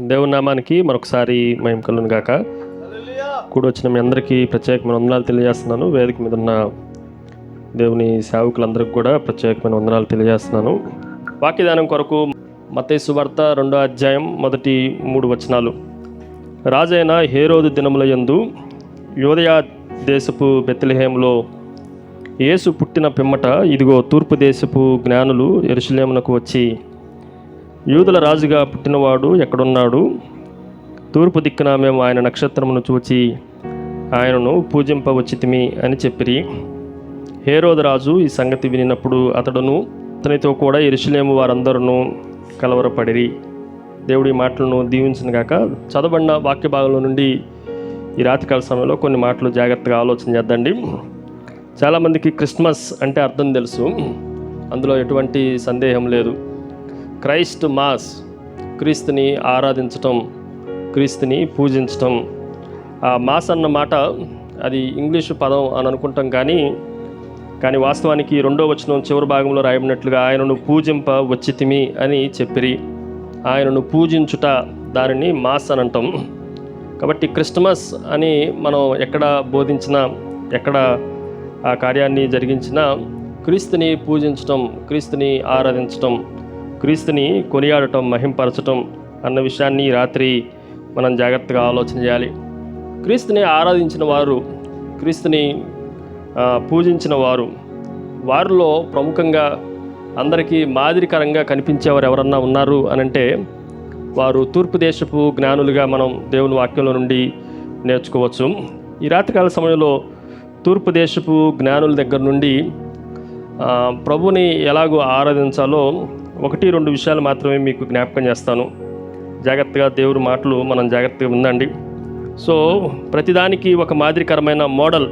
దేవుని నామానికి మరొకసారి మహిమ కలుగును గాక. కూడి వచ్చిన మీ అందరికీ ప్రత్యేకమైన వందనాలు తెలియజేస్తున్నాను. వేదిక మీద ఉన్న దేవుని సేవకులందరికీ కూడా ప్రత్యేకమైన వందనాలు తెలియజేస్తున్నాను. వాక్యదానం కొరకు మత్తయి సువార్త 2వ అధ్యాయం మొదటి 3 వచనాలు. రాజైన హేరోదు దినముల యందు యూదయ దేశపు బెత్లెహేములో యేసు పుట్టిన పిమ్మట ఇదిగో తూర్పు దేశపు జ్ఞానులు యెరూషలేమునకు వచ్చి, యూదుల రాజుగా పుట్టినవాడు ఎక్కడున్నాడు? తూర్పు దిక్కున మేము ఆయన నక్షత్రమును చూచి ఆయనను పూజింపవచ్చితిమి అని చెప్పిరి. హేరోదు రాజు ఈ సంగతి వినినప్పుడు అతడును అతనితో కూడా యెరూషలేము వారందరూ కలవరపడిరి. దేవుడి మాటలను దీవించిన గాక. చదవబడిన వాక్య భాగంలో నుండి ఈ రాత్రికాల సమయంలో కొన్ని మాటలు జాగ్రత్తగా ఆలోచన చేద్దండి. చాలామందికి క్రిస్మస్ అంటే అర్థం తెలుసు, అందులో ఎటువంటి సందేహం లేదు. క్రైస్ట్ మాస్, క్రీస్తుని ఆరాధించటం, క్రీస్తుని పూజించటం. ఆ మాస్ అన్న మాట అది ఇంగ్లీషు పదం అని అనుకుంటాం, కానీ వాస్తవానికి 2వ వచనం చివరి భాగంలో రాయబడినట్లుగా ఆయనను పూజింప వచ్చితిమి అని చెప్పిరి. ఆయనను పూజించుట, దానిని మాస్ అని అంటాం. కాబట్టి క్రిస్మస్ అని మనం ఎక్కడ బోధించినా, ఎక్కడ ఆ కార్యాన్ని జరిగించినా క్రీస్తుని పూజించటం, క్రీస్తుని ఆరాధించటం, క్రీస్తుని కొనియాడటం, మహింపరచటం అన్న విషయాన్ని రాత్రి మనం జాగ్రత్తగా ఆలోచన చేయాలి. క్రీస్తుని ఆరాధించిన వారు, క్రీస్తుని పూజించిన వారు, వారిలో ప్రముఖంగా అందరికీ మాదిరికరంగా కనిపించేవారు ఎవరన్నా ఉన్నారు అనంటే వారు తూర్పు దేశపు జ్ఞానులుగా మనం దేవుని వాక్యంలో నుండి నేర్చుకోవచ్చు. ఈ రాత్రికాల సమయంలో తూర్పు దేశపు జ్ఞానుల దగ్గర నుండి ప్రభుని ఎలాగో ఆరాధించాలో 1-2 విషయాలు మాత్రమే మీకు జ్ఞాపకం చేస్తాను. జాగ్రత్తగా దేవుడి మాటలు మనం జాగ్రత్తగా ఉందండి. సో ప్రతిదానికి ఒక మాదిరికరమైన model,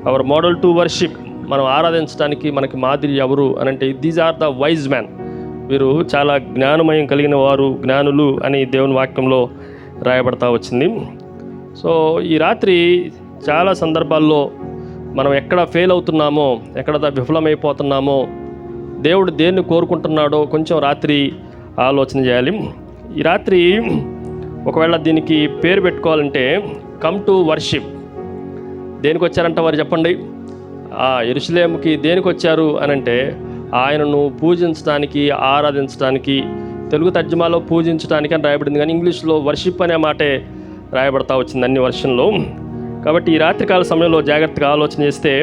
our model to worship, మనం ఆరాధించడానికి మనకి మాదిరి ఎవరు అనంటే these are the wise man. వీరు చాలా జ్ఞానమయం కలిగిన వారు, జ్ఞానులు అని దేవుని వాక్యంలో రాయబడతా వచ్చింది. సో ఈ రాత్రి చాలా సందర్భాల్లో మనం ఎక్కడ ఫెయిల్ అవుతున్నామో, ఎక్కడ విఫలమైపోతున్నామో, దేవుడు దేన్ని కోరుకుంటున్నాడో కొంచెం రాత్రి ఆలోచన చేయాలి. ఈ రాత్రి ఒకవేళ దీనికి పేరు పెట్టుకోవాలంటే కమ్ టు వర్షిప్. దేనికి వచ్చారంట వారు చెప్పండి? యెరూషలేముకి దేనికి వచ్చారు అనంటే ఆయనను పూజించడానికి, ఆరాధించడానికి. తెలుగు తర్జుమాలో పూజించడానికి అని రాయబడింది, కానీ ఇంగ్లీష్లో వర్షిప్ అనే మాటే రాయబడతా వచ్చింది అన్ని వర్షన్లో. కాబట్టి ఈ రాత్రికాల సమయంలో జాగ్రత్తగా ఆలోచన చేస్తే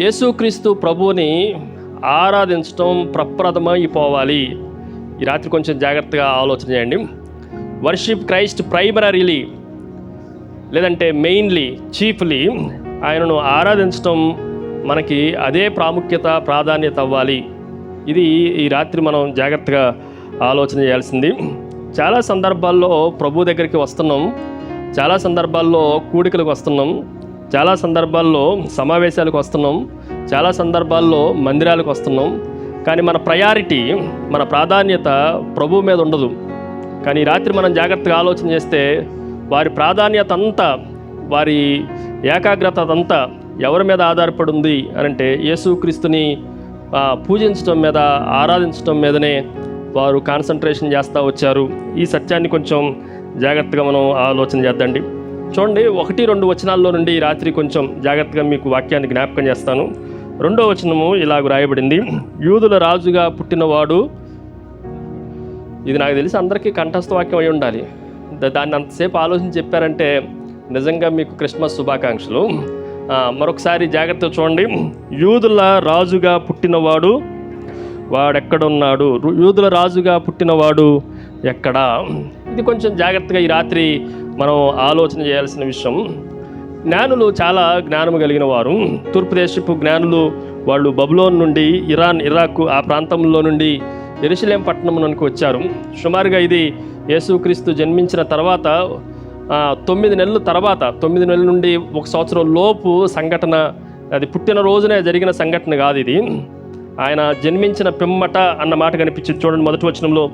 యేసుక్రీస్తు ప్రభువుని ఆరాధించటం ప్రప్రథమైపోవాలి. ఈ రాత్రి కొంచెం జాగ్రత్తగా ఆలోచన చేయండి. వర్షిప్ క్రైస్ట్ ప్రైమరీలీ, లేదంటే మెయిన్లీ, చీఫ్లీ ఆయనను ఆరాధించటం మనకి అదే ప్రాముఖ్యత, ప్రాధాన్యత అవ్వాలి. ఇది ఈ రాత్రి మనం జాగ్రత్తగా ఆలోచన చేయాల్సింది. చాలా సందర్భాల్లో ప్రభు దగ్గరికి వస్తున్నాం, చాలా సందర్భాల్లో కూడికలకు వస్తున్నాం, చాలా సందర్భాల్లో సమావేశాలకు వస్తున్నాం, చాలా సందర్భాల్లో మందిరాలకు వస్తున్నాం. కానీ మన ప్రయారిటీ, మన ప్రాధాన్యత ప్రభు మీద ఉండదు. కానీ రాత్రి మనం జాగ్రత్తగా ఆలోచన చేస్తే వారి ప్రాధాన్యత అంతా, వారి ఏకాగ్రత అంతా ఎవరి మీద ఆధారపడి ఉంది అనంటే యేసుక్రీస్తుని పూజించడం మీద, ఆరాధించడం మీదనే వారు కాన్సన్ట్రేషన్ చేస్తూ వచ్చారు. ఈ సత్యాన్ని కొంచెం జాగ్రత్తగా మనం ఆలోచన చేద్దండి. చూడండి, 1-2 వచనాల్లో నుండి రాత్రి కొంచెం జాగ్రత్తగా మీకు వాక్యాన్ని జ్ఞాపకం చేస్తాను. 2వ వచనము ఇలాగ రాయబడింది, యూదుల రాజుగా పుట్టినవాడు. ఇది నాకు తెలిసి అందరికీ కంఠస్థ వాక్యం అయి ఉండాలి. దాన్ని అంతసేపు ఆలోచన చెప్పారంటే నిజంగా మీకు క్రిస్మస్ శుభాకాంక్షలు. మరొకసారి జాగ్రత్తగా చూడండి, యూదుల రాజుగా పుట్టినవాడు వాడెక్కడున్నాడు? యూదుల రాజుగా పుట్టినవాడు ఎక్కడా? ఇది కొంచెం జాగ్రత్తగా ఈ రాత్రి మనం ఆలోచన చేయాల్సిన విషయం. జ్ఞానులు చాలా జ్ఞానం కలిగిన వారు. తూర్పు దేశపు జ్ఞానులు, వాళ్ళు బబులోన్ నుండి, ఇరాన్, ఇరాక్ ఆ ప్రాంతంలో నుండి యెరూషలేం పట్టణంలోకి వచ్చారు. సుమారుగా ఇది యేసుక్రీస్తు జన్మించిన తర్వాత 9 నెలల తర్వాత, 9 నెలల నుండి 1 సంవత్సరం లోపు సంఘటన. అది పుట్టిన రోజునే జరిగిన సంఘటన కాదు ఇది. ఆయన జన్మించిన పిమ్మట అన్న మాట కనిపించింది. చూడండి, మొదటి వచనంలో,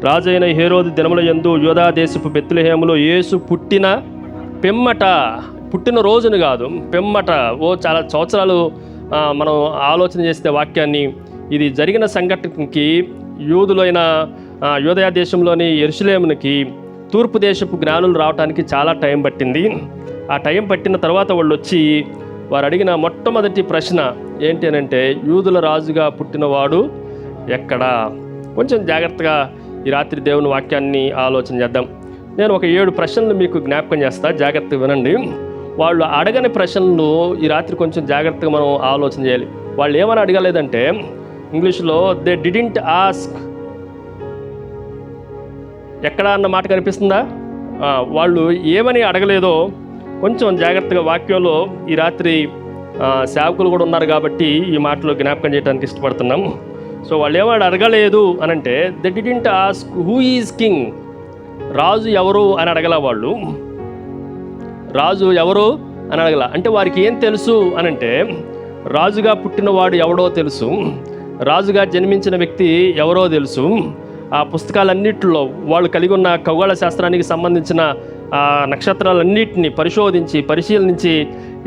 రాజైన హేరోదు దినముల యందు యూదా దేశపు బెత్లెహేములో యేసు పుట్టిన పిమ్మట, పుట్టిన రోజును కాదు, పిమ్మట. చాలా సంవత్సరాలు మనం ఆలోచన చేస్తే వాక్యాన్ని, ఇది జరిగిన సంఘటనకి యూదులైన యూదయ దేశంలోని యెరూషలేమునికి తూర్పు దేశపు జ్ఞానులు రావడానికి చాలా టైం పట్టింది. ఆ టైం పట్టిన తర్వాత వాళ్ళు వచ్చి వారు అడిగిన మొట్టమొదటి ప్రశ్న ఏంటి అని అంటే, యూదుల రాజుగా పుట్టినవాడు ఎక్కడా? కొంచెం జాగ్రత్తగా ఈ రాత్రి దేవుని వాక్యాన్ని ఆలోచన చేద్దాం. నేను ఒక 7 ప్రశ్నలు మీకు జ్ఞాపకం చేస్తా, జాగ్రత్తగా వినండి. వాళ్ళు అడగని ప్రశ్నలు ఈ రాత్రి కొంచెం జాగ్రత్తగా మనం ఆలోచన చేయాలి. వాళ్ళు ఏమని అడగలేదంటే, ఇంగ్లీష్లో దే డిడింట్ ఆస్క్ ఎక్కడా అన్న మాట కనిపిస్తుందా? వాళ్ళు ఏమని అడగలేదో కొంచెం జాగ్రత్తగా వాక్యంలో ఈ రాత్రి సేవకులు కూడా ఉన్నారు కాబట్టి ఈ మాటలో జ్ఞాపకం చేయడానికి ఇష్టపడుతున్నాం. సో వాళ్ళు ఏమని అడగలేదు అని అంటే, they didn't ask who is king, రాజు ఎవరు అని అడగల. వాళ్ళు రాజు ఎవరు అని అడగల. అంటే వారికి ఏం తెలుసు అని అంటే, రాజుగా పుట్టినవాడు ఎవడో తెలుసు, రాజుగా జన్మించిన వ్యక్తి ఎవరో తెలుసు. ఆ పుస్తకాలన్నింటిలో వాళ్ళు కలిగి ఉన్న ఖగోళ శాస్త్రానికి సంబంధించిన ఆ నక్షత్రాలన్నింటినీ పరిశీలించి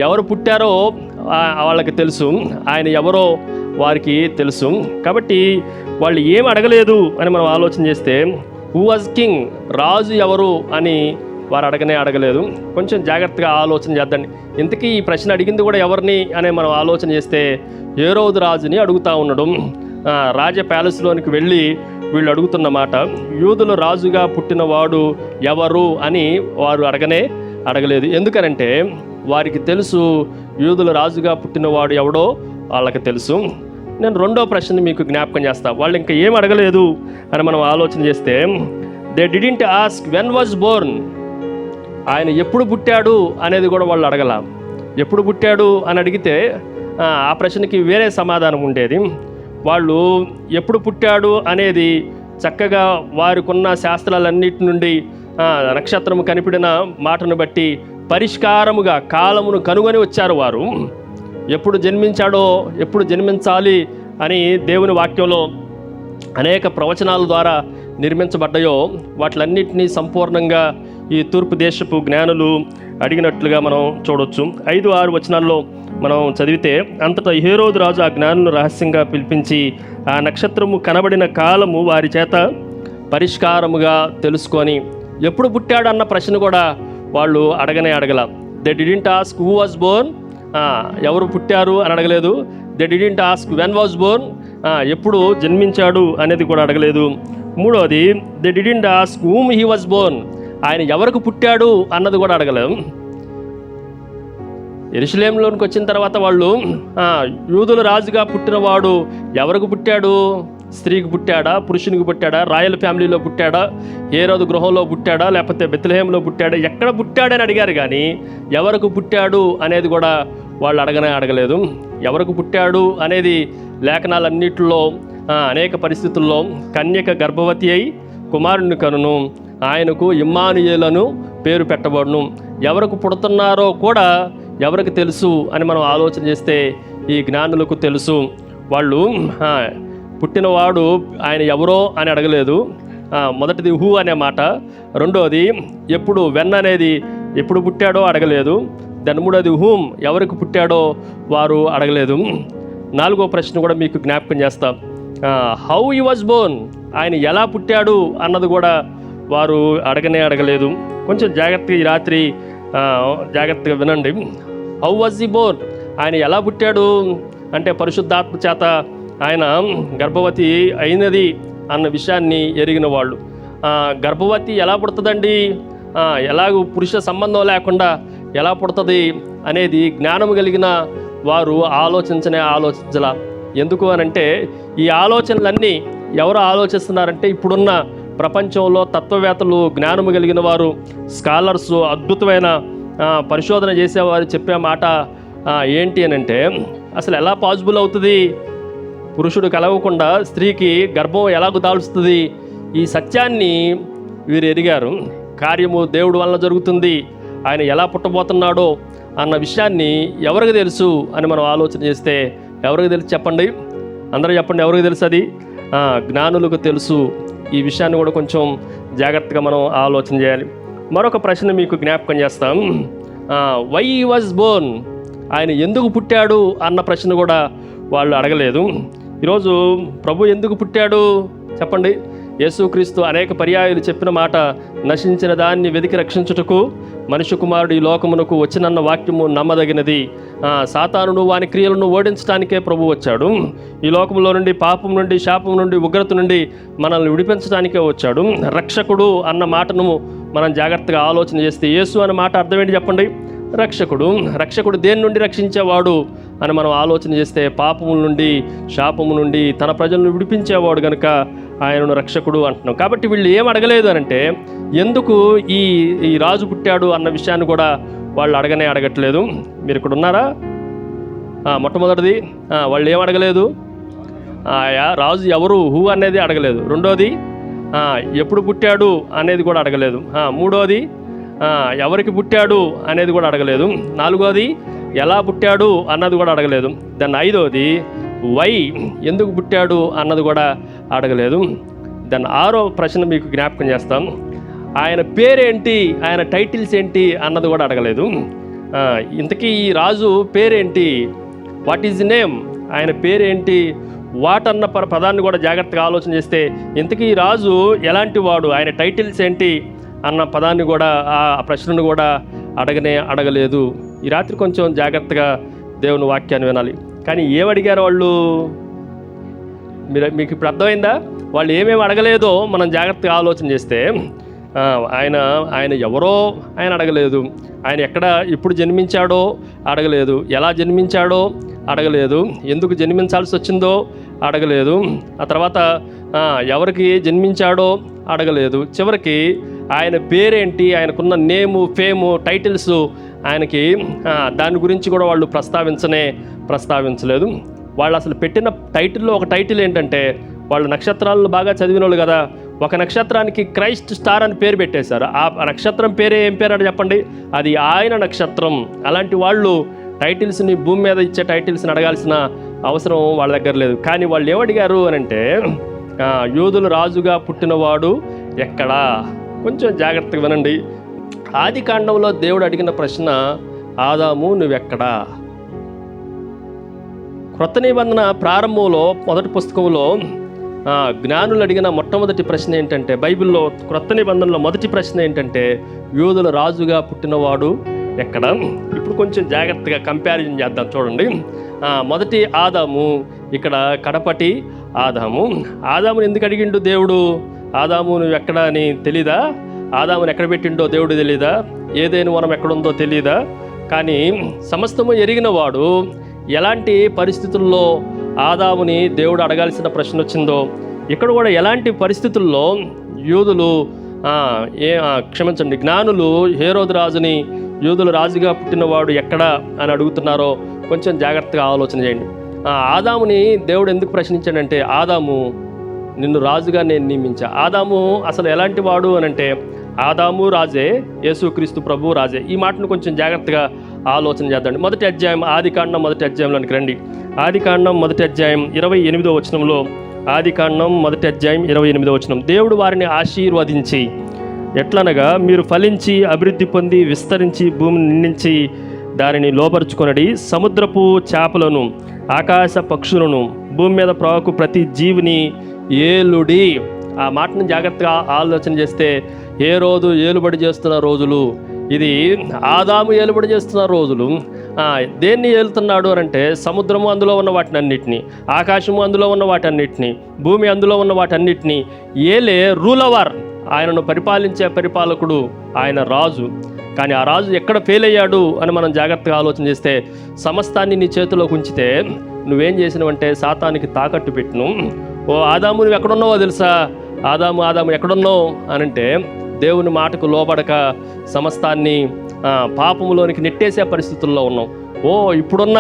ఎవరు పుట్టారో వాళ్ళకి తెలుసు, ఆయన ఎవరో వారికి తెలుసు. కాబట్టి వాళ్ళు ఏం అడగలేదు అని మనం ఆలోచన చేస్తే, హూ వాజ్ కింగ్, రాజు ఎవరు అని వారు అడగలేదు. కొంచెం జాగ్రత్తగా ఆలోచన చేద్దండి. ఇంతకీ ఈ ప్రశ్న అడిగింది కూడా ఎవరిని అనే మనం ఆలోచన చేస్తే, హేరోదు రాజుని అడుగుతూ ఉండడం. రాజ ప్యాలెస్లోనికి వెళ్ళి వీళ్ళు అడుగుతున్న మాట, యూదుల రాజుగా పుట్టినవాడు ఎవరు అని వారు అడగలేదు. ఎందుకనంటే వారికి తెలుసు యూదుల రాజుగా పుట్టినవాడు ఎవడో వాళ్ళకి తెలుసు. నేను రెండో ప్రశ్న మీకు జ్ఞాపకం చేస్తా. వాళ్ళు ఇంకా ఏం అడగలేదు అని మనం ఆలోచన చేస్తే, they didn't ask when was Born, ఆయన ఎప్పుడు పుట్టాడు అనేది కూడా వాళ్ళు అడగల. ఎప్పుడు పుట్టాడు అని అడిగితే ఆ ప్రశ్నకి వేరే సమాధానం ఉండేది. వాళ్ళు ఎప్పుడు పుట్టాడు అనేది చక్కగా వారికున్న శాస్త్రాలన్నిటి నుండి నక్షత్రము కనిపిడిన మాటను బట్టి పరిష్కారముగా కాలమును కనుగొని వచ్చారు. వారు ఎప్పుడు జన్మించాడో, ఎప్పుడు జన్మించాలి అని దేవుని వాక్యంలో అనేక ప్రవచనాల ద్వారా నిర్మించబడ్డాయో వాటిలన్నింటినీ సంపూర్ణంగా ఈ తూర్పు దేశపు జ్ఞానులు అడిగినట్లుగా మనం చూడవచ్చు. 5-6 వచనాల్లో మనం చదివితే, అంతటా హేరోదు రాజు ఆ జ్ఞానులను రహస్యంగా పిలిపించి ఆ నక్షత్రము కనబడిన కాలము వారి చేత పరిష్కారముగా తెలుసుకొని, ఎప్పుడు పుట్టాడు అన్న ప్రశ్న కూడా వాళ్ళు అడగల. They didn't ask who was Born, ఎవరు పుట్టారు అని అడగలేదు. They didn't ask when was Born, ఎప్పుడు జన్మించాడు అనేది కూడా అడగలేదు. మూడవది, they didn't ask whom he was Born, ఆయన ఎవరికి పుట్టాడు అన్నది కూడా అడగలేదు. యెరూషలేములోనికి వచ్చిన తర్వాత వాళ్ళు యూదుల రాజుగా పుట్టినవాడు ఎవరికి పుట్టాడు, స్త్రీకి పుట్టాడా, పురుషునికి పుట్టాడా, రాయల్ ఫ్యామిలీలో పుట్టాడా, హేరోదు గృహంలో పుట్టాడా, లేకపోతే బెత్లెహేంలో పుట్టాడా, ఎక్కడ పుట్టాడని అడిగారు. కానీ ఎవరికి పుట్టాడు అనేది కూడా వాళ్ళు అడగలేదు. ఎవరికి పుట్టాడు అనేది లేఖనాలన్నిటిలో అనేక పరిస్థితుల్లో కన్యక గర్భవతి అయి కుమారుని కనును, ఆయనకు ఇమ్మానుయేలను పేరు పెట్టబడును. ఎవరికి పుడుతున్నారో కూడా ఎవరికి తెలుసు అని మనం ఆలోచన చేస్తే ఈ జ్ఞానులకు తెలుసు. వాళ్ళు పుట్టినవాడు ఆయన ఎవరో అని అడగలేదు. మొదటిది హూ అనే మాట. రెండోది ఎప్పుడు, వెన్ అనేది ఎప్పుడు పుట్టాడో అడగలేదు. దాని మూడోది హూమ్, ఎవరికి పుట్టాడో వారు అడగలేదు. 4వ ప్రశ్న కూడా మీకు జ్ఞాపకం చేస్తాం. హౌ హీ వాజ్ బోర్న్, ఆయన ఎలా పుట్టాడు అన్నది కూడా వారు అడగలేదు. కొంచెం జాగ్రత్తగా ఈ రాత్రి జాగ్రత్తగా వినండి. హౌ వాజ్ హీ బోర్న్, ఆయన ఎలా పుట్టాడు అంటే పరిశుద్ధాత్మ చేత ఆయన గర్భవతి అయినది అన్న విషయాన్ని ఎరిగిన వాళ్ళు. గర్భవతి ఎలా పుడుతుందండి, ఎలాగూ పురుష సంబంధం లేకుండా ఎలా పుడుతుంది అనేది జ్ఞానం కలిగిన వారు ఆలోచించాల. ఎందుకు అనంటే ఈ ఆలోచనలన్నీ ఎవరు ఆలోచిస్తున్నారంటే ఇప్పుడున్న ప్రపంచంలో తత్వవేత్తలు, జ్ఞానము కలిగిన వారు, స్కాలర్స్, అద్భుతమైన పరిశోధన చేసేవారు చెప్పే మాట ఏంటి అని అంటే, అసలు ఎలా పాసిబుల్ అవుతుంది, పురుషుడు కలగకుండా స్త్రీకి గర్భం ఎలాగూ దాల్చుతుంది, ఈ సత్యాన్ని వీరు ఎరిగారు. కార్యము దేవుడు వలన జరుగుతుంది, ఆయన ఎలా పుట్టబోతున్నాడో అన్న విషయాన్ని ఎవరికి తెలుసు అని మనం ఆలోచన చేస్తే ఎవరికి తెలుసు చెప్పండి, అందరూ చెప్పండి, ఎవరికి తెలుసు? అది జ్ఞానులకు తెలుసు. ఈ విషయాన్ని కూడా కొంచెం జాగ్రత్తగా మనం ఆలోచన చేయాలి. మరొక ప్రశ్న మీకు జ్ఞాపకం చేస్తాం. వై వాజ్ బోర్న్, ఆయన ఎందుకు పుట్టాడు అన్న ప్రశ్న కూడా వాళ్ళు అడగలేదు. ఈరోజు ప్రభు ఎందుకు పుట్టాడు చెప్పండి, యేసుక్రీస్తు అనేక పర్యాయాలు చెప్పిన మాట, నశించిన దాన్ని వెతికి రక్షించుటకు మనుష్య కుమారుడు ఈ లోకమునకు వచ్చినన్న వాక్యము నమ్మదగినది. సాతానును వాని క్రియలను ఓడించడానికే ప్రభు వచ్చాడు. ఈ లోకంలో నుండి, పాపం నుండి, శాపం నుండి, ఉగ్రత నుండి మనల్ని విడిపించడానికే వచ్చాడు. రక్షకుడు అన్న మాటను మనం జాగ్రత్తగా ఆలోచన చేస్తే, యేసు అన్న మాట అర్థం ఏంటి చెప్పండి? రక్షకుడు. రక్షకుడు దేని నుండి రక్షించేవాడు అని మనం ఆలోచన చేస్తే, పాపముల నుండి, శాపము నుండి తన ప్రజలను విడిపించేవాడు కనుక ఆయనను రక్షకుడు అంటున్నాం. కాబట్టి వీళ్ళు ఏం అడగలేదు అనంటే, ఎందుకు ఈ రాజు పుట్టాడు అన్న విషయాన్ని కూడా వాళ్ళు అడగట్లేదు. మీరు ఇక్కడ ఉన్నారా? మొట్టమొదటిది వాళ్ళు ఏం అడగలేదు, రాజు ఎవరు, హూ అనేది అడగలేదు. రెండోది ఎప్పుడు పుట్టాడు అనేది కూడా అడగలేదు. మూడోది ఎవరికి పుట్టాడు అనేది కూడా అడగలేదు. నాలుగోది ఎలా పుట్టాడు అన్నది కూడా అడగలేదు. దాన్ని ఐదోది వై, ఎందుకు పుట్టాడు అన్నది కూడా అడగలేదు. దాన్ని ఆరో ప్రశ్న మీకు జ్ఞాపకం చేస్తాం, ఆయన పేరేంటి, ఆయన టైటిల్స్ ఏంటి అన్నది కూడా అడగలేదు. ఇంతకీ ఈ రాజు పేరేంటి, వాట్ ఈజ్ ది నేమ్, ఆయన పేరేంటి, వాట్ అన్న పదాన్ని కూడా జాగ్రత్తగా ఆలోచన చేస్తే, ఇంతకీ ఈ రాజు ఎలాంటి వాడు, ఆయన టైటిల్స్ ఏంటి అన్న పదాన్ని కూడా, ఆ ప్రశ్నను కూడా అడగలేదు. ఈ రాత్రి కొంచెం జాగ్రత్తగా దేవుని వాక్యాన్ని వినాలి. కానీ ఏమడిగారు వాళ్ళు? మీకు ఇప్పుడు అర్థమైందా? వాళ్ళు ఏమేమి అడగలేదో మనం జాగ్రత్తగా ఆలోచన చేస్తే, ఆయన ఎవరో ఆయన అడగలేదు, ఆయన ఎక్కడ ఎప్పుడు జన్మించాడో అడగలేదు, ఎలా జన్మించాడో అడగలేదు, ఎందుకు జన్మించాల్సి వచ్చిందో అడగలేదు, ఆ తర్వాత ఎవరికి జన్మించాడో అడగలేదు, చివరికి ఆయన పేరేంటి, ఆయనకున్న నేము, ఫేము, టైటిల్స్ ఆయనకి దాని గురించి కూడా వాళ్ళు ప్రస్తావించలేదు. వాళ్ళు అసలు పెట్టిన టైటిల్లో ఒక టైటిల్ ఏంటంటే, వాళ్ళు నక్షత్రాలను బాగా చదివిన వాళ్ళు కదా, ఒక నక్షత్రానికి క్రైస్ట్ స్టార్ అని పేరు పెట్టేశారు. ఆ నక్షత్రం పేరే ఏం పేరు అని చెప్పండి? అది ఆయన నక్షత్రం. అలాంటి వాళ్ళు టైటిల్స్ని, భూమి మీద ఇచ్చే టైటిల్స్ని అడగాల్సిన అవసరం వాళ్ళ దగ్గర లేదు. కానీ వాళ్ళు ఏమడిగారు అని అంటే, యూదుల రాజుగా పుట్టినవాడు ఎక్కడా? కొంచెం జాగ్రత్తగా వినండి. ఆది కాండంలో దేవుడు అడిగిన ప్రశ్న, ఆదాము నువ్వెక్కడా? క్రొత్త నిబంధన ప్రారంభంలో మొదటి పుస్తకంలో జ్ఞానులు అడిగిన మొట్టమొదటి ప్రశ్న ఏంటంటే, బైబిల్లో క్రొత్త నిబంధనలో మొదటి ప్రశ్న ఏంటంటే, యూదుల రాజుగా పుట్టినవాడు ఎక్కడ? ఇప్పుడు కొంచెం జాగ్రత్తగా కంపారిజన్ చేద్దాం. చూడండి, మొదటి ఆదాము, ఇక్కడ కడపటి ఆదాము. ఆదాముని ఎందుకు అడిగిండు దేవుడు? ఆదాము నువ్వు ఎక్కడ అని తెలీదా? ఆదాముని ఎక్కడ పెట్టిండో దేవుడు తెలీదా? ఏదైనా వనం ఎక్కడుందో తెలీదా? కానీ సమస్తము ఎరిగిన వాడు ఎలాంటి పరిస్థితుల్లో ఆదాముని దేవుడు అడగాల్సిన ప్రశ్న వచ్చిందో, ఇక్కడ కూడా ఎలాంటి పరిస్థితుల్లో యూదులు జ్ఞానులు హేరోదు రాజుని యూదుల రాజుగా పుట్టినవాడు ఎక్కడ అని అడుగుతున్నారో కొంచెం జాగ్రత్తగా ఆలోచన చేయండి. ఆదాముని దేవుడు ఎందుకు ప్రశ్నించాడంటే, ఆదాము నిన్ను రాజుగా నేను నియమించా. ఆదాము అసలు ఎలాంటి వాడు అని అంటే, ఆదాము రాజే, యేసుక్రీస్తు ప్రభు రాజే. ఈ మాటను కొంచెం జాగ్రత్తగా ఆలోచన చేద్దండి. మొదటి అధ్యాయం, ఆదికాండం మొదటి అధ్యాయంలోనికి రండి. ఆదికాండం మొదటి అధ్యాయం 28వ వచనంలో, ఆదికాండం మొదటి అధ్యాయం 28వ వచనం, దేవుడు వారిని ఆశీర్వదించి ఎట్లనగా, మీరు ఫలించి అభివృద్ధి పొంది విస్తరించి భూమిని నిండించి దానిని లోపరుచుకొనడి, సముద్రపు చేపలను, ఆకాశ పక్షులను, భూమి మీద ప్రాకు ప్రతి జీవిని ఏలుడి. ఆ మాటను జాగ్రత్తగా ఆలోచన చేస్తే, హేరోదు ఏలుబడి చేస్తున్న రోజులు, ఇది ఆదాము ఏలుబడి చేస్తున్న రోజులు. దేన్ని ఏలుతున్నాడు అంటే, సముద్రము అందులో ఉన్న వాటినన్నిటినీ, ఆకాశము అందులో ఉన్న వాటన్నిటినీ, భూమి అందులో ఉన్న వాటన్నిటినీ ఏలే రూలవర్, ఆయనను పరిపాలించే పరిపాలకుడు, ఆయన రాజు. కానీ ఆ రాజు ఎక్కడ ఫెయిల్ అయ్యాడు అని మనం జాగ్రత్తగా ఆలోచన చేస్తే, సమస్తాన్ని నీ చేతిలోకి ఉంచితే నువ్వేం చేసినవంటే సాతానికి తాకట్టు పెట్టిను. ఓ ఆదాము నువ్వు ఎక్కడున్నావో తెలుసా? ఆదాము ఎక్కడున్నావు అని అంటే, దేవుని మాటకు లోబడక సమస్తాన్ని పాపములోనికి నెట్టేసే పరిస్థితుల్లో ఉన్నాం. ఇప్పుడున్న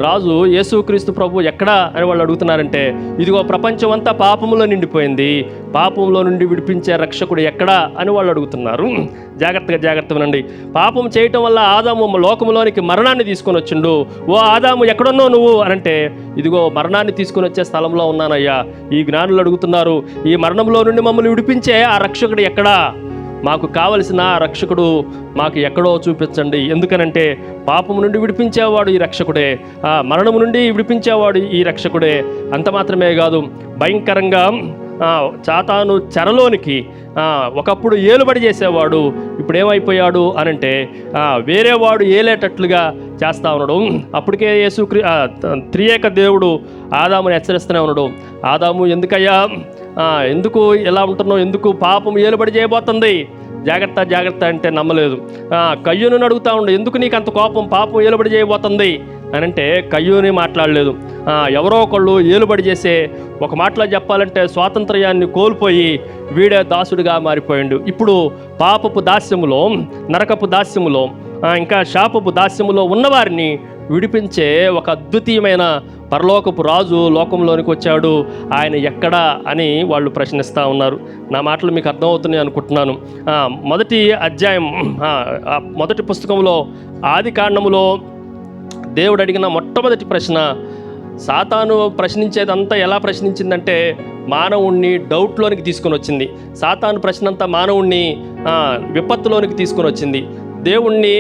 రాజు యేసుక్రీస్తు ప్రభు ఎక్కడా అని వాళ్ళు అడుగుతున్నారంటే, ఇదిగో ప్రపంచం అంతా పాపములో నిండిపోయింది, పాపంలో నుండి విడిపించే రక్షకుడు ఎక్కడా అని వాళ్ళు అడుగుతున్నారు. జాగ్రత్తగా వినండి. పాపం చేయటం వల్ల ఆదాము లోకంలోనికి మరణాన్ని తీసుకొని వచ్చిండు. ఆదాము ఎక్కడున్నావు నువ్వు అనంటే, ఇదిగో మరణాన్ని తీసుకొని వచ్చే స్థలంలో ఉన్నానయ్యా. ఈ జ్ఞానులు అడుగుతున్నారు, ఈ మరణంలో నుండి మమ్మల్ని విడిపించే ఆ రక్షకుడు ఎక్కడా? మాకు కావలసిన రక్షకుడు మాకు ఎక్కడో చూపించండి. ఎందుకనంటే, పాపము నుండి విడిపించేవాడు ఈ రక్షకుడే, మరణము నుండి విడిపించేవాడు ఈ రక్షకుడే. అంత మాత్రమే కాదు, భయంకరంగా సాతాను చెరలోనికి ఒకప్పుడు ఏలుబడి చేసేవాడు ఇప్పుడు ఏమైపోయాడు అనంటే వేరే వాడు ఏలేటట్లుగా చేస్తా ఉన్నాడు. అప్పటికే త్రియేక దేవుడు ఆదాముని హెచ్చరిస్తూనే ఉన్నాడు. ఆదాము ఎందుకయ్యా ఎందుకు ఎలా ఉంటున్నావు, ఎందుకు పాపం ఏలుబడి చేయబోతుంది, జాగ్రత్త జాగ్రత్త అంటే నమ్మలేదు. కయ్యూను అడుగుతా ఉండు, ఎందుకు నీకు అంత కోపం, పాపం ఏలుబడి చేయబోతుంది అని అంటే కయ్యూని మాట్లాడలేదు. ఎవరో ఒకళ్ళు ఏలుబడి చేసే, ఒక మాటలో చెప్పాలంటే స్వాతంత్ర్యాన్ని కోల్పోయి వీడే దాసుడిగా మారిపోయిండు. ఇప్పుడు పాపపు దాస్యములో, నరకపు దాస్యములో, ఇంకా శాపపు దాస్యములో ఉన్నవారిని విడిపించే ఒక అద్వితీయమైన పరలోకపు రాజు లోకంలోనికి వచ్చాడు. ఆయన ఎక్కడా అని వాళ్ళు ప్రశ్నిస్తూ ఉన్నారు. నా మాటలు మీకు అర్థమవుతున్నాయి అనుకుంటున్నాను. మొదటి అధ్యాయం, మొదటి పుస్తకంలో ఆది కాండములో దేవుడు అడిగిన మొట్టమొదటి ప్రశ్న, సాతాను ప్రశ్నించేదంతా ఎలా ప్రశ్నించిందంటే మానవుణ్ణి డౌట్లోనికి తీసుకొని వచ్చింది. సాతాను ప్రశ్న అంతా మానవుణ్ణి విపత్తులోనికి తీసుకొని వచ్చింది. దేవుణ్ణి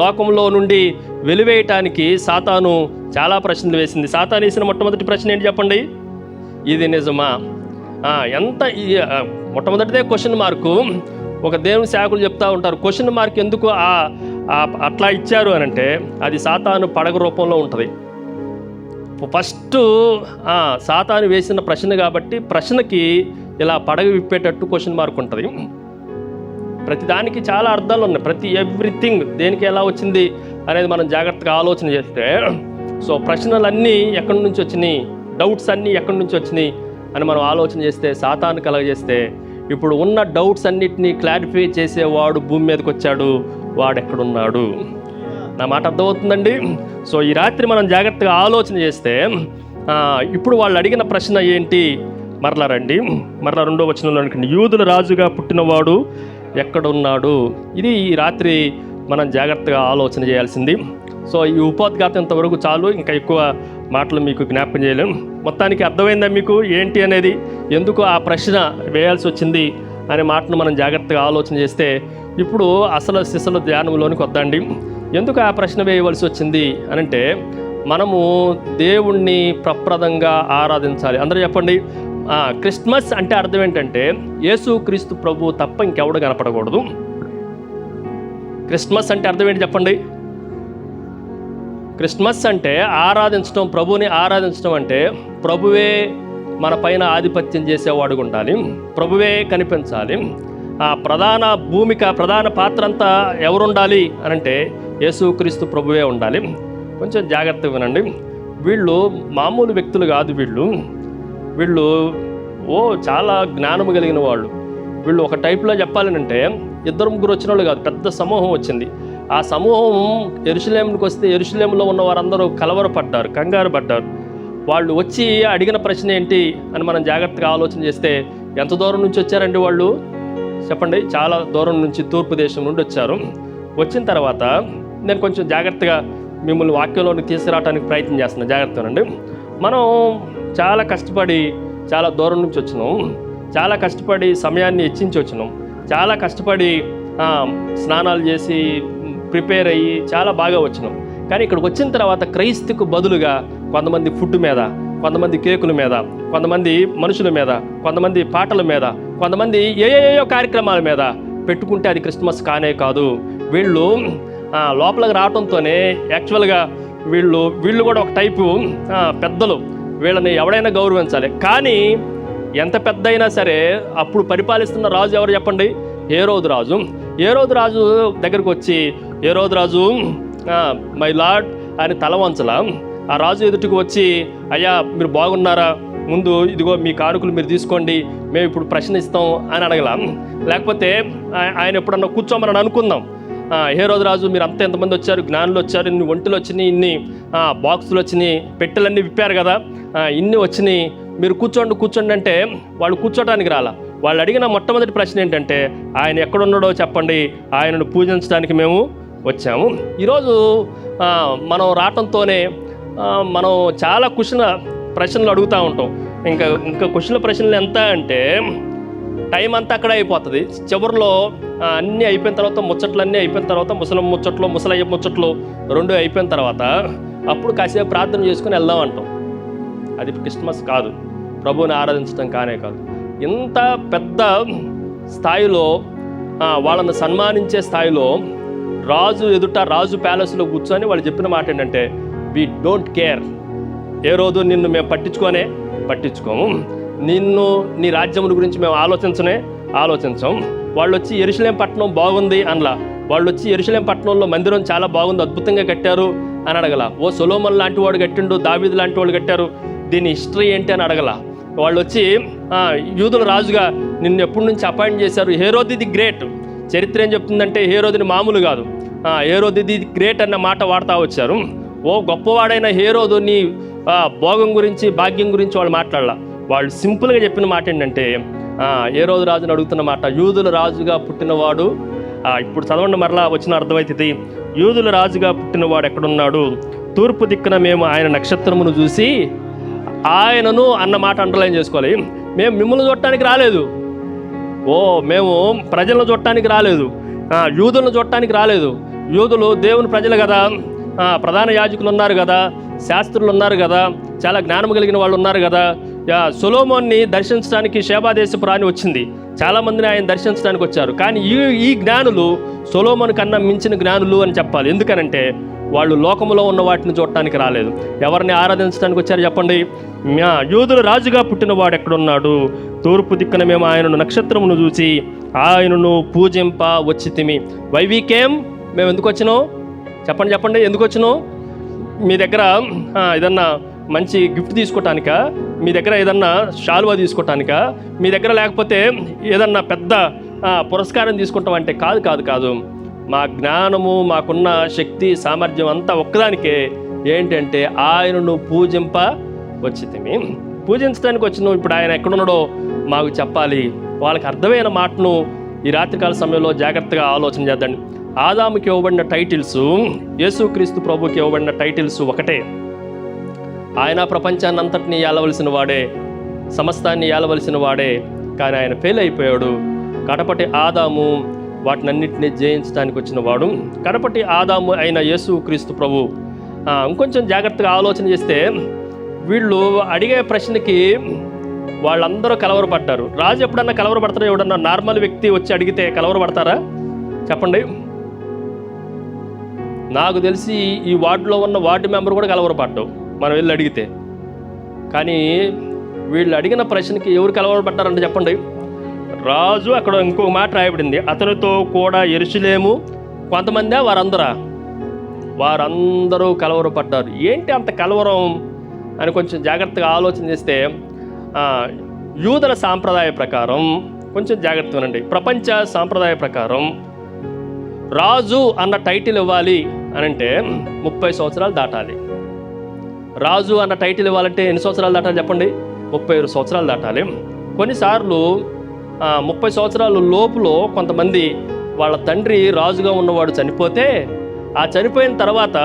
లోకంలో నుండి వెలివేయటానికి సాతాను చాలా ప్రశ్నలు వేసింది. సాతాను వేసిన మొట్టమొదటి ప్రశ్న ఏంటి చెప్పండి? ఇది నిజమా? మొట్టమొదటిదే క్వశ్చన్ మార్కు. ఒక దేవుని సేవకులు చెప్తూ ఉంటారు, క్వశ్చన్ మార్క్ ఎందుకు అట్లా ఇచ్చారు అని అంటే అది సాతాను పడగ రూపంలో ఉంటుంది. ఫస్ట్ సాతాను వేసిన ప్రశ్న కాబట్టి ప్రశ్నకి ఇలా పడగ విప్పేటట్టు క్వశ్చన్ మార్క్ ఉంటుంది. ప్రతిదానికి చాలా అర్థాలు ఉన్నాయి. ప్రతి ఎవ్రీథింగ్ దేనికి ఎలా వచ్చింది అనేది మనం జాగ్రత్తగా ఆలోచన చేస్తే, సో ప్రశ్నలన్నీ ఎక్కడి నుంచి వచ్చినాయి, డౌట్స్ అన్నీ ఎక్కడి నుంచి వచ్చినాయి అని మనం ఆలోచన చేస్తే, సాతాను కలగజేస్తే ఇప్పుడు ఉన్న డౌట్స్ అన్నిటినీ క్లారిఫై చేసేవాడు భూమి మీదకి వచ్చాడు. వాడు ఎక్కడున్నాడు? నా మాట అర్థమవుతుందండి? సో ఈ రాత్రి మనం జాగ్రత్తగా ఆలోచన చేస్తే ఇప్పుడు వాళ్ళు అడిగిన ప్రశ్న ఏంటి? మరలా రండి, మరలా 2వ వచనంలో అనుకోండి, యూదుల రాజుగా పుట్టినవాడు ఎక్కడున్నాడు? ఇది ఈ రాత్రి మనం జాగ్రత్తగా ఆలోచన చేయాల్సింది. సో ఈ ఉపోద్ఘాతం ఇంతవరకు చాలు, ఇంకా ఎక్కువ మాటలు మీకు జ్ఞాపకం చేయలేము. మొత్తానికి అర్థమైందా మీకు ఏంటి అనేది, ఎందుకు ఆ ప్రశ్న వేయాల్సి వచ్చింది అనే మాటను మనం జాగ్రత్తగా ఆలోచన చేస్తే ఇప్పుడు అసలు సిసలు ధ్యానంలోనికి వద్దండి. ఎందుకు ఆ ప్రశ్న వేయవలసి వచ్చింది అనంటే, మనము దేవుణ్ణి ప్రప్రదంగా ఆరాధించాలి. అందరూ చెప్పండి. క్రిస్మస్ అంటే అర్థం ఏంటంటే యేసుక్రీస్తు ప్రభు తప్ప ఇంకెవడు కనపడకూడదు. క్రిస్మస్ అంటే అర్థం ఏంటి చెప్పండి? క్రిస్మస్ అంటే ఆరాధించడం, ప్రభువుని ఆరాధించడం అంటే ప్రభువే మన పైన ఆధిపత్యం చేసేవాడుగా ఉండాలి, ప్రభువే కనిపించాలి. ఆ ప్రధాన భూమిక, ప్రధాన పాత్ర అంతా ఎవరు ఉండాలి అనంటే యేసుక్రీస్తు ప్రభువే ఉండాలి. కొంచెం జాగ్రత్తగా వినండి. వీళ్ళు మామూలు వ్యక్తులు కాదు. వీళ్ళు చాలా జ్ఞానము కలిగిన వాళ్ళు. వీళ్ళు ఒక టైప్లో చెప్పాలనంటే 2-3 వచ్చిన వాళ్ళు కాదు, పెద్ద సమూహం వచ్చింది. ఆ సమూహం యెరూషలేముకి వస్తే యెరూషలేములో ఉన్న వారందరూ కలవరపడ్డారు, కంగారు పడ్డారు. వాళ్ళు వచ్చి అడిగిన ప్రశ్న ఏంటి అని మనం జాగ్రత్తగా ఆలోచన చేస్తే, ఎంత దూరం నుంచి వచ్చారండి వాళ్ళు చెప్పండి? చాలా దూరం నుంచి, తూర్పు దేశం నుండి వచ్చారు. వచ్చిన తర్వాత నేను కొంచెం జాగ్రత్తగా మిమ్మల్ని వాక్యంలోకి తీసుకురావడానికి ప్రయత్నం చేస్తున్నాను. జాగ్రత్తగానండి. మనం చాలా కష్టపడి చాలా దూరం నుంచి వచ్చినాం, చాలా కష్టపడి సమయాన్ని హెచ్చించి వచ్చినాం, చాలా కష్టపడి స్నానాలు చేసి ప్రిపేర్ అయ్యి చాలా బాగా వచ్చినాం. కానీ ఇక్కడికి వచ్చిన తర్వాత క్రైస్తుకు బదులుగా కొంతమంది ఫుడ్ మీద, కొంతమంది కేకుల మీద, కొంతమంది మనుషుల మీద, కొంతమంది పాటల మీద, కొంతమంది ఏయో కార్యక్రమాల మీద పెట్టుకుంటే అది క్రిస్మస్ కానే కాదు. వీళ్ళు లోపలికి రావడంతోనే యాక్చువల్గా వీళ్ళు కూడా ఒక టైపు పెద్దలు, వీళ్ళని ఎవడైనా గౌరవించాలి. కానీ ఎంత పెద్ద అయినా సరే అప్పుడు పరిపాలిస్తున్న రాజు ఎవరు చెప్పండి? హేరోదు రాజు. హేరోదు రాజు దగ్గరకు వచ్చి, హేరోదు రాజు మై లార్డ్ అని తల వంచలా. ఆ రాజు ఎదుటికి వచ్చి, అయ్యా మీరు బాగున్నారా, ముందు ఇదిగో మీ కానుకలు మీరు తీసుకోండి, మేము ఇప్పుడు ప్రశ్నిస్తాం అని అడగలాం. లేకపోతే ఆయన ఎప్పుడన్నా కూర్చోమని అనుకుందాం. హేరోదు రాజు మీరు అంతా ఎంతమంది వచ్చారు, జ్ఞానులు వచ్చారు, ఇన్ని ఒంటెలు వచ్చినాయి, ఇన్ని బాక్సులు వచ్చినాయి, పెట్టెలన్నీ విప్పారు కదా, ఇన్ని వచ్చినాయి, మీరు కూర్చోండి అంటే వాళ్ళు కూర్చోటానికి రాలా. వాళ్ళు అడిగిన మొట్టమొదటి ప్రశ్న ఏంటంటే, ఆయన ఎక్కడున్నాడో చెప్పండి, ఆయనను పూజించడానికి మేము వచ్చాము. ఈరోజు మనం రావటంతోనే మనం చాలా ప్రశ్నలు అడుగుతూ ఉంటాం. ఇంకా కుశల ప్రశ్నలు ఎంత అంటే టైం అంతా అక్కడ అయిపోతుంది. చివరిలో అన్నీ అయిపోయిన తర్వాత, ముచ్చట్లన్నీ అయిపోయిన తర్వాత, ముసలం ముచ్చట్లు, ముసలయ్య ముచ్చట్లు 2 అయిపోయిన తర్వాత అప్పుడు కాసేపు ప్రార్థన చేసుకుని వెళ్దాం అంటాం. అది క్రిస్మస్ కాదు. ప్రభువుని ఆరాధించడం కానే కాదు. ఇంత పెద్ద స్థాయిలో వాళ్ళని సన్మానించే స్థాయిలో రాజు ఎదుట, రాజు ప్యాలెస్లో కూర్చొని వాళ్ళు చెప్పిన మాట ఏంటంటే, వి డోంట్ కేర్. ఏ రోజు నిన్ను మేము పట్టించుకోము, నిన్ను నీ రాజ్యముల గురించి మేము ఆలోచించం. వాళ్ళు వచ్చి యెరూషలేము పట్టణం బాగుంది అనలా, వాళ్ళు వచ్చి యెరూషలేము పట్టణంలో మందిరం చాలా బాగుంది, అద్భుతంగా కట్టారు అని అడగల. ఓ సొలొమోను లాంటి వాడు కట్టిండు, దావీదు లాంటి వాళ్ళు కట్టారు, దీని హిస్టరీ ఏంటి అని అడగల. వాళ్ళు వచ్చి యూదుల రాజుగా నిన్ను ఎప్పటి నుంచి అపాయింట్ చేశారు, హేరోదు ది గ్రేట్. చరిత్ర ఏం చెప్తుందంటే హేరోదుని మామూలు కాదు, హేరోదు ది గ్రేట్ అన్న మాట వాడుతూ వచ్చారు. ఓ గొప్పవాడైన హేరోదు నీ భోగం గురించి, భాగ్యం గురించి వాళ్ళు మాట్లాడాల. వాళ్ళు సింపుల్గా చెప్పిన మాట ఏంటంటే, హేరోదు రాజుని అడుగుతున్న మాట, యూదుల రాజుగా పుట్టినవాడు, ఇప్పుడు చదవండి మరలా వచ్చిన అర్థమవుతుంది. యూదుల రాజుగా పుట్టినవాడు ఎక్కడున్నాడు? తూర్పు దిక్కున మేము ఆయన నక్షత్రమును చూసి ఆయనను అన్న మాట అండర్లైన్ చేసుకోవాలి. మేము మిమ్మల్ని చూడటానికి రాలేదు, మేము ప్రజలను చూడటానికి రాలేదు, యూదులను చూడటానికి రాలేదు. యూదులు దేవుని ప్రజలు కదా, ప్రధాన యాజకులు ఉన్నారు కదా, శాస్త్రులు ఉన్నారు కదా, చాలా జ్ఞానం కలిగిన వాళ్ళు ఉన్నారు కదా. సొలొమోన్ని దర్శించడానికి షేబా దేశపు రాణి వచ్చింది, చాలామందిని ఆయన దర్శించడానికి వచ్చారు. కానీ ఈ జ్ఞానులు సొలొమోను కన్నా మించిన జ్ఞానులు అని చెప్పాలి. ఎందుకనంటే వాళ్ళు లోకములో ఉన్న వాటిని చూడటానికి రాలేదు, ఎవరిని ఆరాధించడానికి వచ్చారు చెప్పండి? యూదుల రాజుగా పుట్టినవాడు ఎక్కడున్నాడు? తూర్పు దిక్కున మేము ఆయనను నక్షత్రమును చూసి ఆయనను పూజింప వచ్చితిమి. వైవీకేం, మేము ఎందుకు వచ్చినాం చెప్పండి, ఎందుకు వచ్చినాం? మీ దగ్గర ఏదన్నా మంచి గిఫ్ట్ తీసుకోవటానికా? మీ దగ్గర ఏదన్నా శాలువా తీసుకోవటానికా? మీ దగ్గర లేకపోతే ఏదన్నా పెద్ద పురస్కారం తీసుకుంటామంటే కాదు. మా జ్ఞానము, మాకున్న శక్తి, సామర్థ్యం అంతా ఒక్కదానికే. ఏంటంటే ఆయనను పూజింప వచ్చితిమి. పూజించడానికి వచ్చినాం. ఇప్పుడు ఆయన ఎక్కడున్నాడో మాకు చెప్పాలి. వాళ్ళకి అర్థమైన మాటను ఈ రాత్రికాల సమయంలో జాగ్రత్తగా ఆలోచన చేద్దండి. ఆదాముకి ఇవ్వబడిన టైటిల్స్, యేసుక్రీస్తు ప్రభుకి ఇవ్వబడిన టైటిల్స్ ఒకటే. ఆయన ప్రపంచాన్ని అంతటినీ ఏలవలసిన వాడే, సమస్తాన్ని ఏలవలసిన వాడే. కానీ ఆయన ఫెయిల్ అయిపోయాడు. కడపటి ఆదాము వాటినన్నింటినీ జయించడానికి వచ్చిన వాడు. కడపటి ఆదాము అయిన యేసుక్రీస్తు ప్రభు. ఇంకొంచెం జాగ్రత్తగా ఆలోచన చేస్తే వీళ్ళు అడిగే ప్రశ్నకి వాళ్ళందరూ కలవరపడ్డారు. రాజు ఎప్పుడన్నా కలవరపడతారా? ఎవడన్నా నార్మల్ వ్యక్తి వచ్చి అడిగితే కలవరపడతారా చెప్పండి? నాకు తెలిసి ఈ వార్డులో ఉన్న వార్డు మెంబర్ కూడా కలవరపడ్డావు మనం వెళ్ళి అడిగితే. కానీ వీళ్ళు అడిగిన ప్రశ్నకి ఎవరు కలవరపడ్డారంటే చెప్పండి? రాజు. అక్కడ ఇంకొక మాట రాయబడింది, అతనితో కూడా యెరూషలేము కొంతమంది, వారందరూ కలవరపడ్డారు. ఏంటి అంత కలవరం అని కొంచెం జాగ్రత్తగా ఆలోచన చేస్తే, యూదుల సాంప్రదాయ ప్రకారం కొంచెం జాగ్రత్తగా వినండి. ప్రపంచ సాంప్రదాయ ప్రకారం రాజు అన్న టైటిల్ ఇవ్వాలి అని అంటే 30 సంవత్సరాలు దాటాలి. రాజు అన్న టైటిల్ ఇవ్వాలంటే ఎన్ని సంవత్సరాలు దాటాలి చెప్పండి? 35 సంవత్సరాలు దాటాలి. కొన్నిసార్లు 30 సంవత్సరాల లోపులో కొంతమంది వాళ్ళ తండ్రి రాజుగా ఉన్నవాడు చనిపోతే, ఆ చనిపోయిన తర్వాత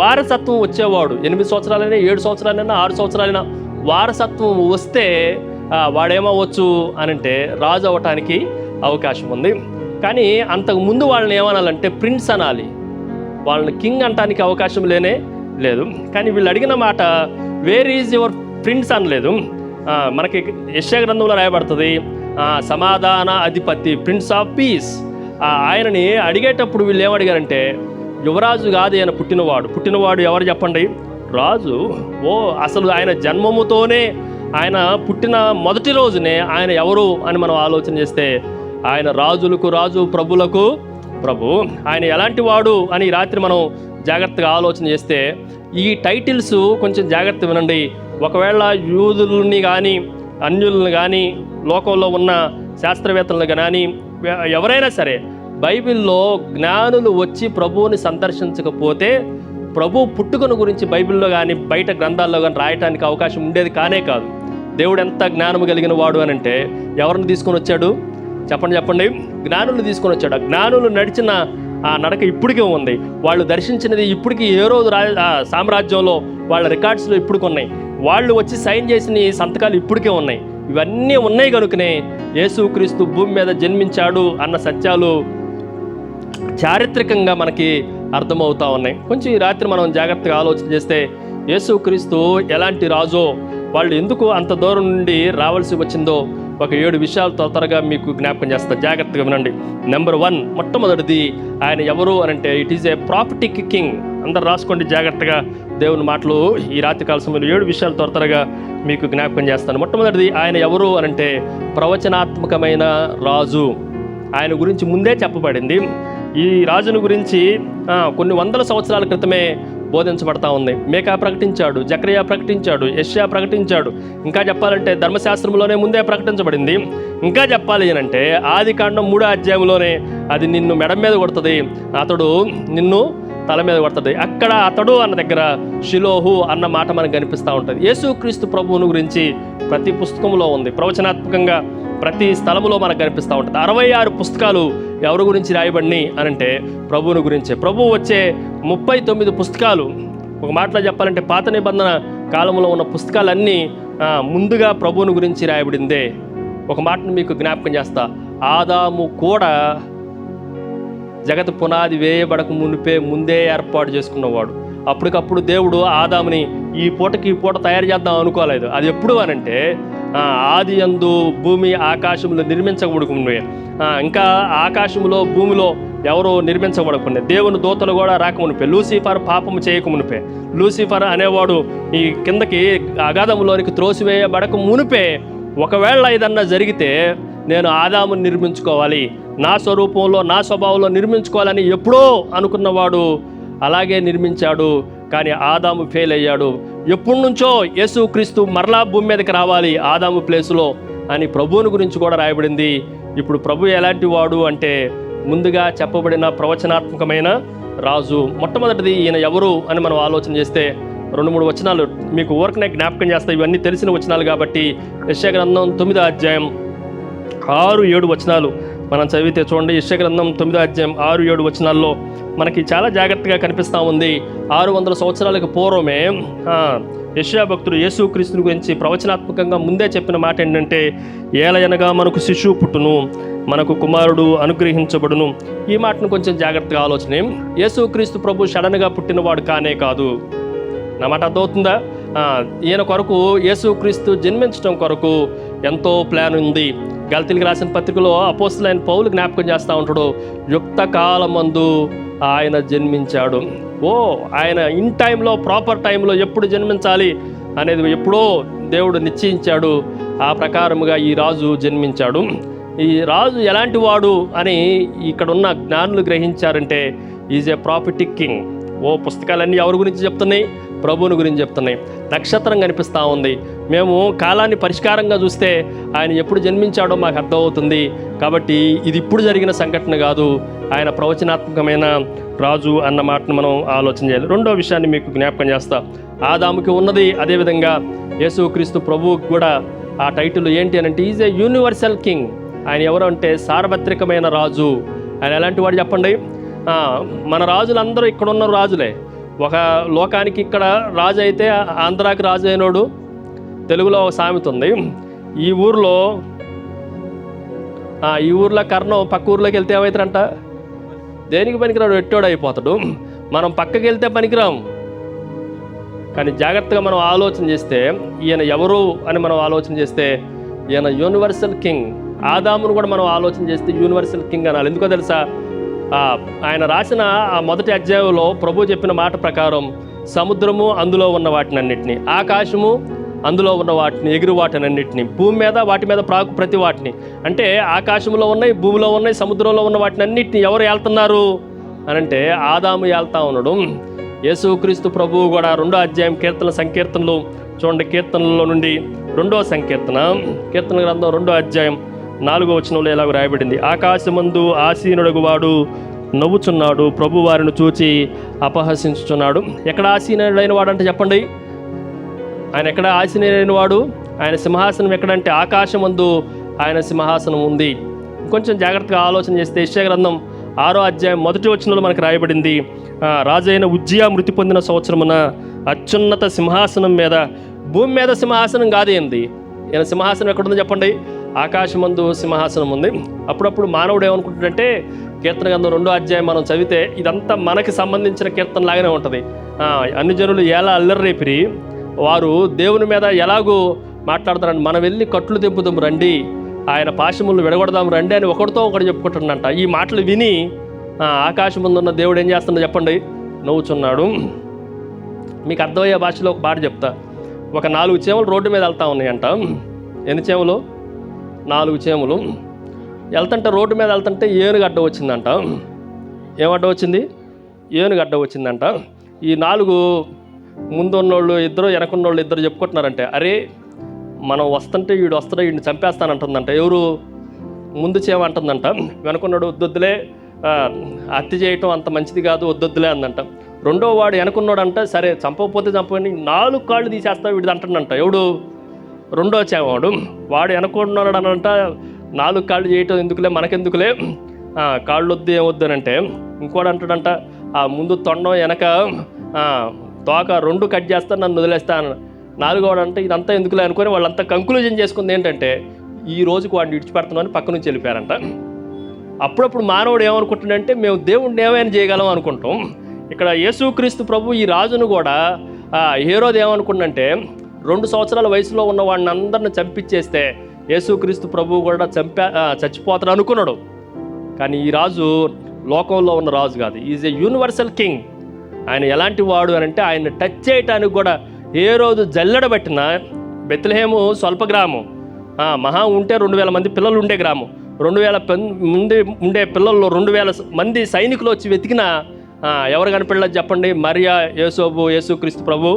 వారసత్వం వచ్చేవాడు 8 సంవత్సరాలైనా 7 సంవత్సరాలైనా 6 సంవత్సరాలైనా వారసత్వం వస్తే వాడేమవచ్చు అనంటే రాజు అవ్వటానికి అవకాశం ఉంది. కానీ అంతకుముందు వాళ్ళని ఏమనాలంటే ప్రిన్స్ అనాలి, వాళ్ళని కింగ్ అనటానికి అవకాశం లేదు. కానీ వీళ్ళు అడిగిన మాట వేర్ ఈజ్ యువర్ ప్రిన్స్ అనలేదు. మనకి యెషయా గ్రంథంలో రాయబడుతుంది, సమాధాన అధిపతి, ప్రిన్స్ ఆఫ్ పీస్. ఆయనని అడిగేటప్పుడు వీళ్ళు ఏమడిగారంటే, యువరాజు కాదు ఆయన పుట్టినవాడు ఎవరు చెప్పండి? రాజు. అసలు ఆయన జన్మముతోనే, ఆయన పుట్టిన మొదటి రోజునే ఆయన ఎవరు అని మనం ఆలోచన చేస్తే, ఆయన రాజులకు రాజు, ప్రభులకు ప్రభు. ఆయన ఎలాంటి వాడు అని రాత్రి మనం జాగ్రత్తగా ఆలోచన చేస్తే, ఈ టైటిల్స్ కొంచెం జాగ్రత్త వినండి. ఒకవేళ యూదుల్ని కానీ, అన్యులను కానీ, లోకంలో ఉన్న శాస్త్రవేత్తలను కానీ ఎవరైనా సరే బైబిల్లో జ్ఞానులు వచ్చి ప్రభువుని సందర్శించకపోతే ప్రభు పుట్టుకను గురించి బైబిల్లో కానీ బయట గ్రంథాల్లో కానీ రాయటానికి అవకాశం ఉండేది కాదు. దేవుడు ఎంత జ్ఞానము కలిగిన వాడు అని అంటే ఎవరిని తీసుకొని వచ్చాడు చెప్పండి? జ్ఞానులు తీసుకొని వచ్చాడు. ఆ జ్ఞానులు నడిచిన ఆ నడక ఇప్పటికే ఉంది. వాళ్ళు దర్శించినది ఇప్పటికీ ఏ రోజు సామ్రాజ్యంలో వాళ్ళ రికార్డ్స్లో ఇప్పటికి ఉన్నాయి. వాళ్ళు వచ్చి సైన్ చేసిన సంతకాలు ఇప్పటికే ఉన్నాయి. ఇవన్నీ ఉన్నాయి కనుకనే యేసుక్రీస్తు భూమి మీద జన్మించాడు అన్న సత్యాలు చారిత్రకంగా మనకి అర్థమవుతా ఉన్నాయి. కొంచెం ఈ రాత్రి మనం జాగ్రత్తగా ఆలోచన చేస్తే యేసుక్రీస్తు ఎలాంటి రాజో వాళ్ళు ఎందుకు అంత దూరం నుండి రావాల్సి వచ్చిందో ఒక 7 విషయాలు త్వరగా మీకు జ్ఞాపకం చేస్తా, జాగ్రత్తగా వినండి. నెంబర్ 1, మొట్టమొదటిది ఆయన ఎవరు అనంటే it is a prophetic king. అందరు రాసుకోండి జాగ్రత్తగా దేవుని మాటలు. ఈ రాత్రికాల సమయంలో 7 విషయాలు త్వరగా మీకు జ్ఞాపకం చేస్తాను. మొట్టమొదటిది ఆయన ఎవరు అనంటే ప్రవచనాత్మకమైన రాజు. ఆయన గురించి ముందే చెప్పబడింది. ఈ రాజును గురించి కొన్ని వందల సంవత్సరాల క్రితమే బోధించబడతా ఉంది. మేకా ప్రకటించాడు, జకరియా ప్రకటించాడు, యెషయా ప్రకటించాడు. ఇంకా చెప్పాలంటే ధర్మశాస్త్రంలోనే ముందే ప్రకటించబడింది. ఇంకా చెప్పాలి అంటే ఆదికాండం 3వ అధ్యాయంలోనే అది నిన్ను మెడ మీద కొడుతుంది, అతడు నిన్ను తల మీద కొడుతుంది. అక్కడ అతడు అన్న దగ్గర షిలోహు అన్న మాట మనకు కనిపిస్తూ ఉంటుంది. యేసుక్రీస్తు ప్రభువును గురించి ప్రతి పుస్తకంలో ఉంది. ప్రవచనాత్మకంగా ప్రతి స్థలములో మనకు కనిపిస్తూ ఉంటుంది. 66 పుస్తకాలు ఎవరి గురించి రాయబడిని అనంటే ప్రభువుని గురించే. ప్రభువు వచ్చే 39 పుస్తకాలు, ఒక మాటలో చెప్పాలంటే పాత నిబంధన కాలంలో ఉన్న పుస్తకాలన్నీ ముందుగా ప్రభువుని గురించి రాయబడిందే. ఒక మాటను మీకు జ్ఞాపకం చేస్తా, ఆదాము కూడా జగత్ పునాది వేయబడక ముందే ఏర్పాటు చేసుకున్నవాడు. అప్పటికప్పుడు దేవుడు ఆదాముని ఈ పూట తయారు చేద్దాం అనుకోలేదు. అది ఎప్పుడు అనంటే ఆది యందు భూమి ఆకాశంలో నిర్మించబడుకునే, ఇంకా ఆకాశంలో భూమిలో ఎవరు నిర్మించబడకుండా దేవుని దూతలు కూడా రాకమునిపే, లూసిఫర్ పాపము చేయకమునిపే, లూసిఫర్ అనేవాడు ఈ కిందకి అగాధంలోనికి త్రోసివేయబడక మునిపే ఒకవేళ ఏదన్నా జరిగితే నేను ఆదాముని నిర్మించుకోవాలి, నా స్వరూపంలో నా స్వభావంలో నిర్మించుకోవాలని ఎప్పుడో అనుకున్నవాడు అలాగే నిర్మించాడు. కానీ ఆదాము ఫెయిల్ అయ్యాడు. ఎప్పటి నుంచో యేసుక్రీస్తు మరలా భూమి మీదకి రావాలి ఆదాము ప్లేసులో అని ప్రభువుని గురించి కూడా రాయబడింది. ఇప్పుడు ప్రభు ఎలాంటి వాడు అంటే ముందుగా చెప్పబడిన ప్రవచనాత్మకమైన రాజు. మొట్టమొదటిది ఈయన ఎవరు అని మనం ఆలోచన చేస్తే 2-3 వచనాలు మీకు ఊరకనే జ్ఞాపకం చేస్తాయి. ఇవన్నీ తెలిసిన వచనాలు కాబట్టి యెషయా గ్రంథం 9వ అధ్యాయం 6-7 వచనాలు మనం చదివితే చూడండి. యెషయా గ్రంథం 9వ అధ్యాయం 6-7 వచనాల్లో మనకి చాలా జాగ్రత్తగా కనిపిస్తూ ఉంది. 600 సంవత్సరాలకు పూర్వమే యెషయా భక్తుడు యేసుక్రీస్తుని గురించి ప్రవచనాత్మకంగా ముందే చెప్పిన మాట ఏంటంటే, ఏలయనగా మనకు శిశువు పుట్టును, మనకు కుమారుడు అనుగ్రహించబడును. ఈ మాటను కొంచెం జాగ్రత్తగా ఆలోచన. యేసుక్రీస్తు ప్రభు సడన్గా పుట్టినవాడు కానే కాదు. నా మాట అర్థమవుతుందా? ఈయన కొరకు యేసుక్రీస్తు జన్మించడం కొరకు ఎంతో ప్లాన్ ఉంది. గలతీయులకు రాసిన పత్రికలో అపోస్తలుడైన పౌలు జ్ఞాపకం చేస్తూ ఉంటాడు, యుక్త కాలమందు ఆయన జన్మించాడు. ఆయన ఇన్ టైంలో, ప్రాపర్ టైంలో ఎప్పుడు జన్మించాలి అనేది ఎప్పుడో దేవుడు నిశ్చయించాడు. ఆ ప్రకారముగా ఈ రాజు జన్మించాడు. ఈ రాజు ఎలాంటి వాడు అని ఇక్కడున్న జ్ఞానులు గ్రహించారంటే ఈజ్ ఏ ప్రాఫిటిక్ కింగ్. పుస్తకాలన్నీ ఎవరి గురించి చెప్తున్నాయి? ప్రభువుని గురించి చెప్తున్నాయి. నక్షత్రం కనిపిస్తూ ఉంది. మేము కాలాన్ని పరిష్కారంగా చూస్తే ఆయన ఎప్పుడు జన్మించాడో మాకు అర్థమవుతుంది. కాబట్టి ఇది ఇప్పుడు జరిగిన సంఘటన కాదు, ఆయన ప్రవచనాత్మకమైన రాజు అన్న మాటను మనం ఆలోచన చేయాలి. రెండో విషయాన్ని మీకు జ్ఞాపకం చేస్తా. ఆదాముకి ఉన్నది అదేవిధంగా యేసుక్రీస్తు ప్రభువుకి కూడా ఆ టైటిల్ ఏంటి అని అంటే ఈజ్ ఏ యూనివర్సల్ కింగ్. ఆయన ఎవరు అంటే సార్వత్రికమైన రాజు. ఆయన ఎలాంటి వాడు చెప్పండి? మన రాజులందరూ ఇక్కడ ఉన్న రాజులే. ఒక లోకానికి ఇక్కడ రాజు అయితే ఆంధ్రాకి రాజు అయినోడు. తెలుగులో ఒక సామెత ఉంది, ఈ ఊర్లో కర్ణం పక్క ఊర్లోకి వెళ్తే ఏమవుతారంట? దేనికి పనికిరాడు, ఎట్టోడు అయిపోతాడు. మనం పక్కకి వెళ్తే పనికిరాం. కానీ జాగ్రత్తగా మనం ఆలోచన చేస్తే ఈయన ఎవరు అని మనం ఆలోచన చేస్తే ఈయన యూనివర్సల్ కింగ్. ఆదామును కూడా మనం ఆలోచన చేస్తే యూనివర్సల్ కింగ్ అనాలి. ఎందుకో తెలుసా? ఆయన రాసిన ఆ మొదటి అధ్యాయంలో ప్రభు చెప్పిన మాట ప్రకారం సముద్రము అందులో ఉన్న వాటినన్నిటిని, ఆకాశము అందులో ఉన్న వాటిని, ఎగురు వాటినన్నిటిని, భూమి మీద వాటి మీద ప్రాకు ప్రతి వాటిని, అంటే ఆకాశంలో ఉన్నాయి, భూమిలో ఉన్నాయి, సముద్రంలో ఉన్న వాటిని అన్నిటిని ఎవరు ఏళ్తున్నారు అనంటే ఆదాము ఏళ్తా ఉన్నాడు. యేసుక్రీస్తు ప్రభువు కూడా 2వ అధ్యాయం సంకీర్తనలు చూడండి. కీర్తనలో నుండి 2వ సంకీర్తన, కీర్తన గ్రంథం 2వ అధ్యాయం 4వ వచనంలో ఎలాగ రాయబడింది, ఆకాశమందు ఆసీనుడగువాడు నవ్వుచున్నాడు, ప్రభు వారిని చూచి అపహసించుచున్నాడు. ఎక్కడ ఆసీనుడైన వాడు అంటే చెప్పండి? ఆయన ఎక్కడ ఆసీనుడైన వాడు? ఆయన సింహాసనం ఎక్కడంటే ఆకాశమందు ఆయన సింహాసనం ఉంది. కొంచెం జాగ్రత్తగా ఆలోచన చేస్తే యెషయా గ్రంథం 6వ అధ్యాయం 1వ వచనంలో మనకు రాయబడింది, రాజైన ఉజ్జియా మృతి పొందిన సంవత్సరమున అత్యున్నత సింహాసనం మీద, భూమి మీద సింహాసనం కాదేంది, ఈయన సింహాసనం ఎక్కడుందో చెప్పండి? ఆకాశమందు సింహాసనం ఉంది. అప్పుడప్పుడు మానవుడు ఏమనుకుంటుందంటే కీర్తన గ్రంథం 2వ అధ్యాయం మనం చదివితే ఇదంతా మనకి సంబంధించిన కీర్తన లాగానే ఉంటుంది. అన్ని జనులు ఎలా అల్లరి రేపిరి, వారు దేవుని మీద ఎలాగూ మాట్లాడతారండి, మనం వెళ్ళి కట్లు తెంపుదాం రండి, ఆయన పాశములు విడగొడదాం రండి అని ఒకరితో ఒకటి చెప్పుకుంటున్నంట. ఈ మాటలు విని ఆకాశం ముందున్న దేవుడు ఏం చేస్తున్నాడు చెప్పండి? నవ్వుచున్నాడు. మీకు అర్థమయ్యే భాషలో ఒక మాట చెప్తా. ఒక 4 చేమలు రోడ్డు మీద వెళ్తా ఉన్నాయంట. ఎన్ని చేమలు? 4 చేమలు వెళ్తుంటే, రోడ్డు మీద వెళ్తుంటే ఏనుగడ్డ వచ్చిందంట. ఏమడ్డ వచ్చింది? ఏనుగడ్డ వచ్చిందంట. ఈ 4 ముందు ఉన్నోళ్ళు ఇద్దరు, వెనకున్నోళ్ళు ఇద్దరు చెప్పుకుంటున్నారంటే, అరే మనం వస్తుంటే వీడు వస్తాడో వీడిని చంపేస్తానంటుందంట. ఎవరు? ముందు చేమ అంటుందంట. వెనకున్నాడు వద్దొద్దులే, హత్య చేయటం అంత మంచిది కాదు, వద్దొద్దులే అందంట. రెండో వాడు వెనకున్నాడంట, సరే చంపకపోతే చంపని 4 కాళ్ళు తీసేస్తా వీడిది అంటుందంట. ఎవడు? రెండో చేమవాడు. వాడు వెనకున్నాడు అనంట, 4 కాళ్ళు చేయటం ఎందుకులే, మనకెందుకులే, కాళ్ళు వద్దు ఏమొద్దు అని అంటే, ఇంకోటి అంటాడంట, ముందు తొండం వెనక తోక 2 కట్ చేస్తా, నన్ను వదిలేస్తాను. 4వ అంటే ఇదంతా ఎందుకులే అనుకొని వాళ్ళంతా కంక్లూజన్ చేసుకుంది ఏంటంటే, ఈ రోజుకు వాడిని విడిచిపెడుతున్నామని పక్క నుంచి వెళ్ళిపోయారంట. అప్పుడప్పుడు మానవుడు ఏమనుకుంటుందంటే, మేము దేవుడిని ఏమైనా చేయగలం అనుకుంటాం. ఇక్కడ యేసుక్రీస్తు ప్రభు ఈ రాజును కూడా హేరోదు ఏమనుకుంటుందంటే, 2 సంవత్సరాల వయసులో ఉన్న వాడిని అందరిని చంపించేస్తే యేసుక్రీస్తు ప్రభు కూడా చచ్చిపోతాడు అనుకున్నాడు. కానీ ఈ రాజు లోకంలో ఉన్న రాజు కాదు, ఈజ్ ఏ యూనివర్సల్ కింగ్. ఆయన ఎలాంటి వాడు అని అంటే, ఆయన టచ్ చేయటానికి కూడా హేరోదు జల్లెడబట్టిన బెత్లెహేము స్వల్ప గ్రామం, మహా ఉంటే 2000 మంది పిల్లలు ఉండే గ్రామం. 2000 ముందు ఉండే పిల్లల్లో 2000 మంది సైనికులు వచ్చి వెతికినా ఎవరు కనపడలేదు చెప్పండి? మరియా, యేసోబు, యేసుక్రీస్తు ప్రభు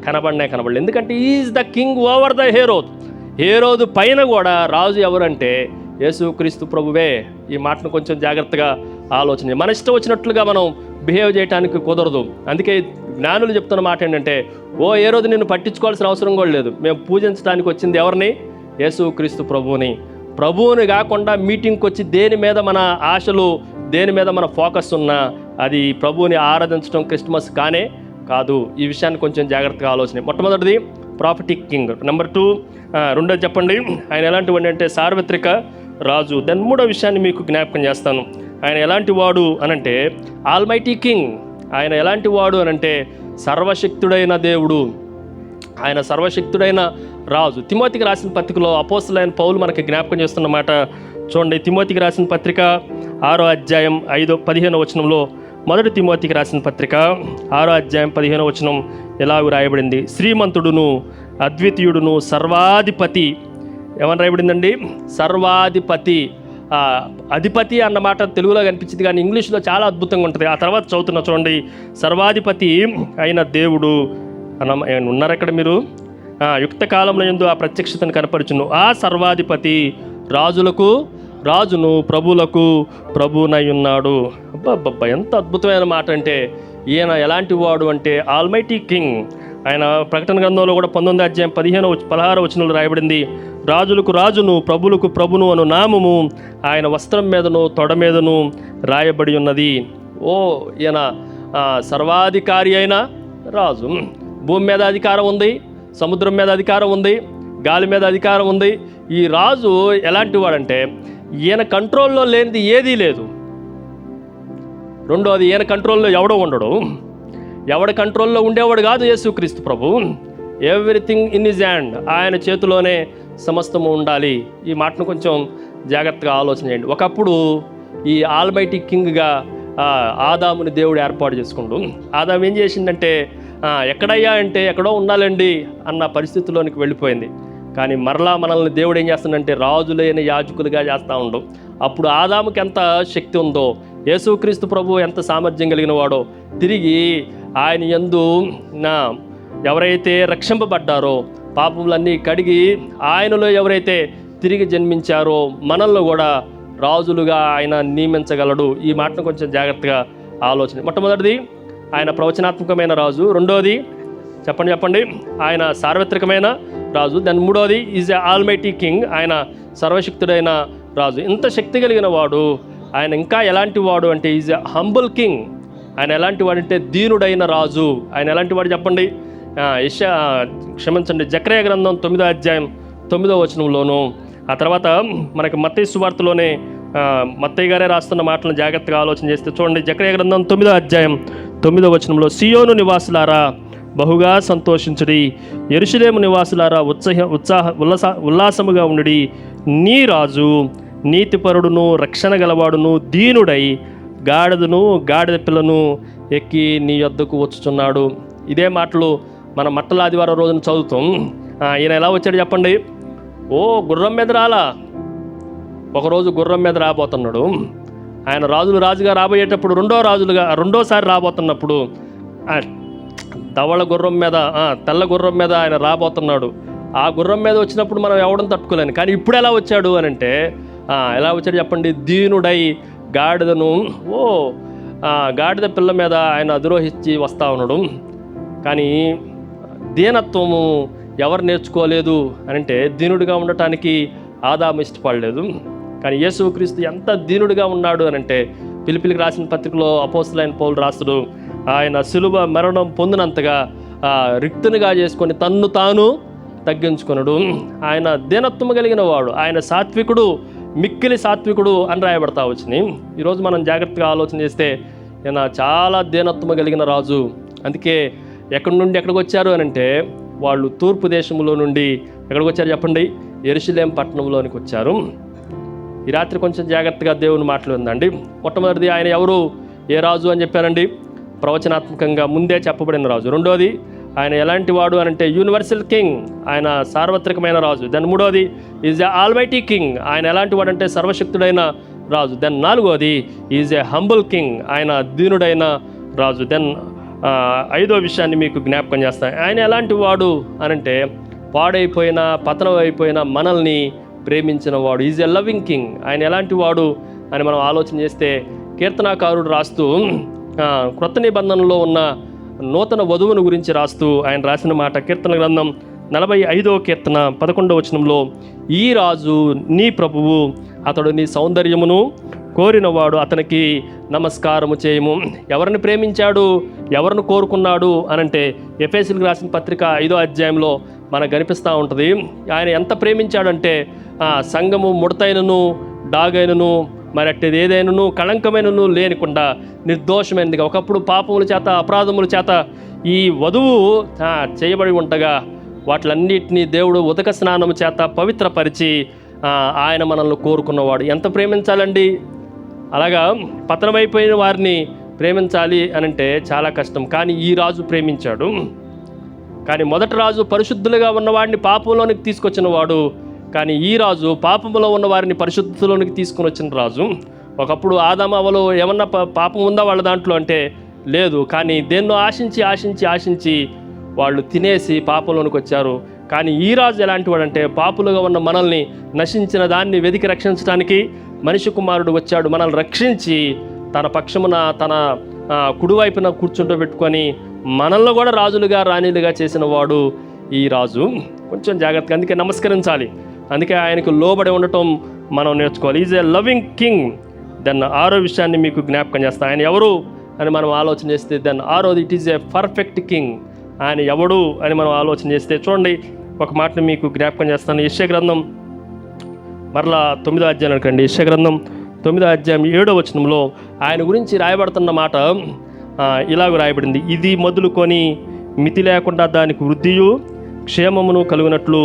కనబడలేదు. ఎందుకంటే is the king over the Herod. హేరోదు పైన కూడా రాజు ఎవరంటే యేసుక్రీస్తు ప్రభువే. ఈ మాటను కొంచెం జాగ్రత్తగా ఆలోచన. మన ఇష్టం వచ్చినట్లుగా మనం బిహేవ్ చేయడానికి కుదరదు. అందుకే జ్ఞానులు చెప్తున్న మాట ఏంటంటే, ఓ హేరోదు నిన్ను పట్టించుకోవాల్సిన అవసరం కూడా లేదు. మేము పూజించడానికి వచ్చింది ఎవరిని? యేసుక్రీస్తు ప్రభువుని కాకుండా మీటింగ్కి వచ్చి దేని మీద మన ఆశలు, దేని మీద మన ఫోకస్ ఉన్నా అది ప్రభువుని ఆరాధించడం క్రిస్మస్ కానే కాదు. ఈ విషయాన్ని కొంచెం జాగ్రత్తగా ఆలోచన. మొట్టమొదటిది ప్రాఫిటిక్ కింగ్. నెంబర్ 2, రెండోది చెప్పండి, ఆయన ఎలాంటి వాడు అంటే సార్వత్రిక రాజు. దాని 3వ విషయాన్ని మీకు జ్ఞాపకం చేస్తాను. ఆయన ఎలాంటి వాడు అనంటే ఆల్మైటీ కింగ్. ఆయన ఎలాంటి వాడు అనంటే సర్వశక్తుడైన దేవుడు. ఆయన సర్వశక్తుడైన రాజు. తిమోతికి రాసిన పత్రికలో అపోస్తలుడైన పౌలు మనకి జ్ఞాపకం చేస్తున్నమాట చూడండి. తిమోతికి రాసిన పత్రిక 6వ అధ్యాయం 15వ వచనంలో, మొదటి తిమోతికి రాసిన పత్రిక 6వ అధ్యాయం 15వ వచనం ఎలాగూ రాయబడింది? శ్రీమంతుడును అద్వితీయుడును సర్వాధిపతి. ఏమని రాయబడిందండి? సర్వాధిపతి. అధిపతి అన్నమాట తెలుగులో కనిపించింది, కానీ ఇంగ్లీష్లో చాలా అద్భుతంగా ఉంటుంది. ఆ తర్వాత చదువుతున్న చూడండి, సర్వాధిపతి అయిన దేవుడు ఉన్నారు ఎక్కడ మీరు? యుక్త కాలంలో యందు ఆ ప్రత్యక్షతను కనపరుచును. ఆ సర్వాధిపతి రాజులకు రాజును, ప్రభువులకు ప్రభువునై ఉన్నాడు. అబ్బా ఎంత అద్భుతమైన మాట అంటే, ఈయన ఎలాంటి వాడు అంటే ఆల్మైటీ కింగ్. ఆయన ప్రకటన గ్రంథంలో కూడా 19వ అధ్యాయం 16వ వచనంలో రాయబడింది, రాజులకు రాజును, ప్రభులకు ప్రభును అను నామము ఆయన వస్త్రం మీదను తొడ మీదను రాయబడి ఉన్నది. ఈయన సర్వాధికారి అయిన రాజు. భూమి మీద అధికారం ఉంది, సముద్రం మీద అధికారం ఉంది, గాలి మీద అధికారం ఉంది. ఈ రాజు ఎలాంటి వాడంటే, ఈయన కంట్రోల్లో లేనిది ఏదీ లేదు. రెండోది, ఈయన కంట్రోల్లో ఎవడో ఉండడు. ఎవడ కంట్రోల్లో ఉండేవాడు కాదు యేసుక్రీస్తు ప్రభు. Everything in his hand. ఆయన చేతిలోనే సమస్తము ఉండాలి. ఈ మాటను కొంచెం జాగ్రత్తగా ఆలోచన చేయండి. ఒకప్పుడు ఈ ఆల్మైటీ కింగ్గా ఆదాముని దేవుడు ఏర్పాటు చేసుకుంటూ, ఆదాము ఏం చేసిందంటే, ఎక్కడయ్యా అంటే ఎక్కడో ఉండాలండి అన్న పరిస్థితిలోనికి వెళ్ళిపోయింది. కానీ మరలా మనల్ని దేవుడు ఏం చేస్తుందంటే రాజులైన యాజకులుగా చేస్తూ ఉండు. అప్పుడు ఆదాముకి ఎంత శక్తి ఉందో, యేసుక్రీస్తు ప్రభు ఎంత సామర్థ్యం కలిగిన వాడో, తిరిగి ఆయన యందు ఎవరైతే రక్షింపబడ్డారో, పాపములన్నీ కడిగి ఆయనలో ఎవరైతే తిరిగి జన్మించారో, మనల్ని కూడా రాజులుగా ఆయన నియమించగలడు. ఈ మాటను కొంచెం జాగ్రత్తగా ఆలోచన. మొట్టమొదటిది ఆయన ప్రవచనాత్మకమైన రాజు. రెండోది చెప్పండి ఆయన సార్వత్రికమైన రాజు. దాని 3వది ఈజ్ ఎ ఆల్మైటీ కింగ్. ఆయన సర్వశక్తుడైన రాజు. ఇంత శక్తి కలిగిన వాడు. ఆయన ఇంకా ఎలాంటి వాడు అంటే ఈజ్ ఎ హంబుల్ కింగ్. ఆయన ఎలాంటి వాడు అంటే దీనుడైన రాజు. ఆయన ఎలాంటి వాడు చెప్పండి? జకర్యా గ్రంథం 9వ అధ్యాయం 9వ వచనంలోను, ఆ తర్వాత మనకి మత్తయి సువార్తలోనే మత్తయి గారే రాస్తున్న మాటలను జాగ్రత్తగా ఆలోచన చేస్తే చూడండి. జకర్యా గ్రంథం 9వ అధ్యాయం 9వ వచనంలో, సియోను నివాసులారా బహుగా సంతోషించుడి. యెరూషలేము నివాసులారా ఉల్లాసముగా ఉండుడి. నీ రాజు నీతిపరుడును రక్షణ గలవాడును దీనుడై గాడిదను గాడిద పిల్లను ఎక్కి నీ యొద్దకు వచ్చుచున్నాడు. ఇదే మాటలు మనం మట్టల ఆదివారం రోజున చదువుతాం. ఈయన ఎలా వచ్చాడు చెప్పండి? గుర్రం మీద రాలా. ఒకరోజు గుర్రం మీద రాబోతున్నాడు. ఆయన రాజుగా రాబోయేటప్పుడు రెండోసారి రాబోతున్నప్పుడు ధవళ గుర్రం మీద, తెల్ల గుర్రం మీద ఆయన రాబోతున్నాడు. ఆ గుర్రం మీద వచ్చినప్పుడు మనం ఎవడం తట్టుకోలేను. కానీ ఇప్పుడు ఎలా వచ్చాడు అని అంటే ఎలా వచ్చాడు చెప్పండి? దీనుడై గాడిదను గాడిద పిల్ల మీద ఆయన అధిరోహించి వస్తూ ఉన్నాడు. కానీ దీనత్వము ఎవరు నేర్చుకోలేదు అని అంటే దీనుడిగా ఉండటానికి ఆదాము ఇష్టపడలేదు. కానీ యేసుక్రీస్తు ఎంత దీనుడిగా ఉన్నాడు అని అంటే ఫిలిప్పీయులకు రాసిన పత్రికలో అపోస్తలుడైన పౌలు రాస్తుడు, ఆయన సిలువ మరణం పొందినంతగా రిక్తునిగా చేసుకొని తన్ను తాను తగ్గించుకున్నాడు. ఆయన దీనత్వము కలిగిన వాడు, ఆయన సాత్వికుడు, మిక్కిలి సాత్వికుడు అని రాయబడతా వచ్చినాయి. ఈరోజు మనం జాగ్రత్తగా ఆలోచన చేస్తే ఈయన చాలా దీనత్వము కలిగిన రాజు. అందుకే ఎక్కడి నుండి ఎక్కడికి వచ్చారు అని అంటే వాళ్ళు తూర్పు దేశంలో నుండి ఎక్కడికి వచ్చారు చెప్పండి? యెరూషలేము పట్టణంలోనికి వచ్చారు. ఈ రాత్రి కొంచెం జాగ్రత్తగా దేవుని మాటలు ఉందండి. మొట్టమొదటిది ఆయన ఎవరు, ఏ రాజు అని చెప్పారండి? ప్రవచనాత్మకంగా ముందే చెప్పబడిన రాజు. రెండోది ఆయన ఎలాంటి వాడు అని అంటే యూనివర్సల్ కింగ్, ఆయన సార్వత్రికమైన రాజు. దెన్ మూడోది ఈజ్ ఎ ఆల్మైటీ కింగ్, ఆయన ఎలాంటి వాడు అంటే సర్వశక్తుడైన రాజు. దెన్ నాలుగోది ఈజ్ ఎ హంబుల్ కింగ్, ఆయన దీనుడైన రాజు. దెన్ ఐదో విషయాన్ని మీకు జ్ఞాపకం చేస్తాను. ఆయన ఎలాంటి వాడు అనంటే పాడైపోయిన పతనం అయిపోయిన మనల్ని ప్రేమించిన వాడు. Is a loving king. ఆయన ఎలాంటి వాడు అని మనం ఆలోచన చేస్తే కీర్తనాకారుడు రాస్తూ క్రొత్త నిబంధనలో ఉన్న నూతన వధువును గురించి రాస్తూ ఆయన రాసిన మాట కీర్తన గ్రంథం 45వ కీర్తన 11వ వచనంలో, ఈ రాజు నీ ప్రభువు, అతడు నీ సౌందర్యమును కోరినవాడు, అతనికి నమస్కారము చేయము. ఎవరిని ప్రేమించాడు, ఎవరిని కోరుకున్నాడు అనంటే ఎఫెసీయులకు రాసిన పత్రిక 5వ అధ్యాయంలో మనకు కనిపిస్తూ ఉంటుంది. ఆయన ఎంత ప్రేమించాడంటే సంఘము ముడతైనను డాగైనను మరి అట్టేది ఏదైనాను కళంకమైనను లేనికుండా నిర్దోషమైనదిగా, ఒకప్పుడు పాపముల చేత అపరాధముల చేత ఈ వధువు చేయబడి ఉండగా వాటిలన్నిటినీ దేవుడు ఉదక స్నానము చేత పవిత్రపరిచి ఆయన మనల్ని కోరుకున్నవాడు. ఎంత ప్రేమించాలండి? అలాగా పతనమైపోయిన వారిని ప్రేమించాలి అనంటే చాలా కష్టం. కానీ ఈ రాజు ప్రేమించాడు. కానీ మొదటి రాజు పరిశుద్ధులుగా ఉన్నవాడిని పాపంలోనికి తీసుకొచ్చిన వాడు. కానీ ఈ రాజు పాపంలో ఉన్న వారిని పరిశుద్ధులోనికి తీసుకుని వచ్చిన రాజు. ఒకప్పుడు ఆదాము అవ్వలు ఏమన్నా పాపం ఉందా వాళ్ళ దాంట్లో అంటే లేదు. కానీ దేన్నో ఆశించి వాళ్ళు తినేసి పాపంలోనికి వచ్చారు. కానీ ఈ రాజు ఎలాంటి వాడంటే పాపులుగా ఉన్న మనల్ని నశించిన దాన్ని వెతికి రక్షించడానికి మనిషి కుమారుడు వచ్చాడు. మనల్ని రక్షించి తన పక్షమున తన కుడివైపున కూర్చుంటబెట్టుకొని మనల్ని కూడా రాజులుగా రాణిలుగా చేసిన వాడు ఈ రాజు. కొంచెం జాగ్రత్తగా అందుకే నమస్కరించాలి. అందుకే ఆయనకు లోబడి ఉండటం మనం నేర్చుకోవాలి. Is a loving king. Then ఆరో విషయాన్ని మీకు జ్ఞాపకం చేస్తాను. ఆయన ఎవరు అని మనం ఆలోచన చేస్తే then Herod it is a perfect king. ఆయన ఎవడు అని మనం ఆలోచన చేస్తే చూడండి, ఒక మాటను మీకు జ్ఞాపకం చేస్తాను. యెషయా గ్రంథం మరలా 9వ అధ్యాయం అనుకోండి. యెషయా గ్రంథం 9వ అధ్యాయం 7వ వచనంలో ఆయన గురించి రాయబడుతున్న మాట ఇలాగ రాయబడింది, ఇది మొదలుకొని మితి లేకుండా దానికి వృద్ధియు క్షేమమును కలుగునట్లు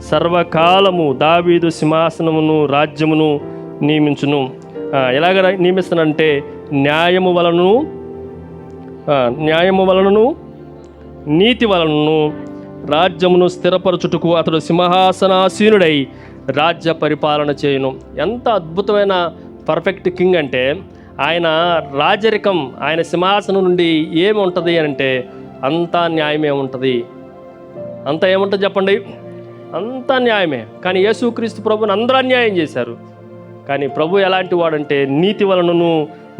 సర్వకాలము దావీదు సింహాసనమును రాజ్యమును నియమించును. ఎలాగ నియమిస్తానంటే న్యాయము వలనను నీతి వలనను రాజ్యమును స్థిరపరచుటకు అతడు సింహాసనాసీనుడై రాజ్య పరిపాలన చేయును. ఎంత అద్భుతమైన పర్ఫెక్ట్ కింగ్ అంటే ఆయన రాజరికం, ఆయన సింహాసనం నుండి ఏమి ఉంటుంది అని అంటే అంతా న్యాయమే ఉంటుంది. అంతా ఏముంటుంది చెప్పండి? అంతా న్యాయమే. కానీ యేసుక్రీస్తు ప్రభుని అందరూ అన్యాయం చేశారు. కానీ ప్రభు ఎలాంటి వాడంటే నీతి వలనను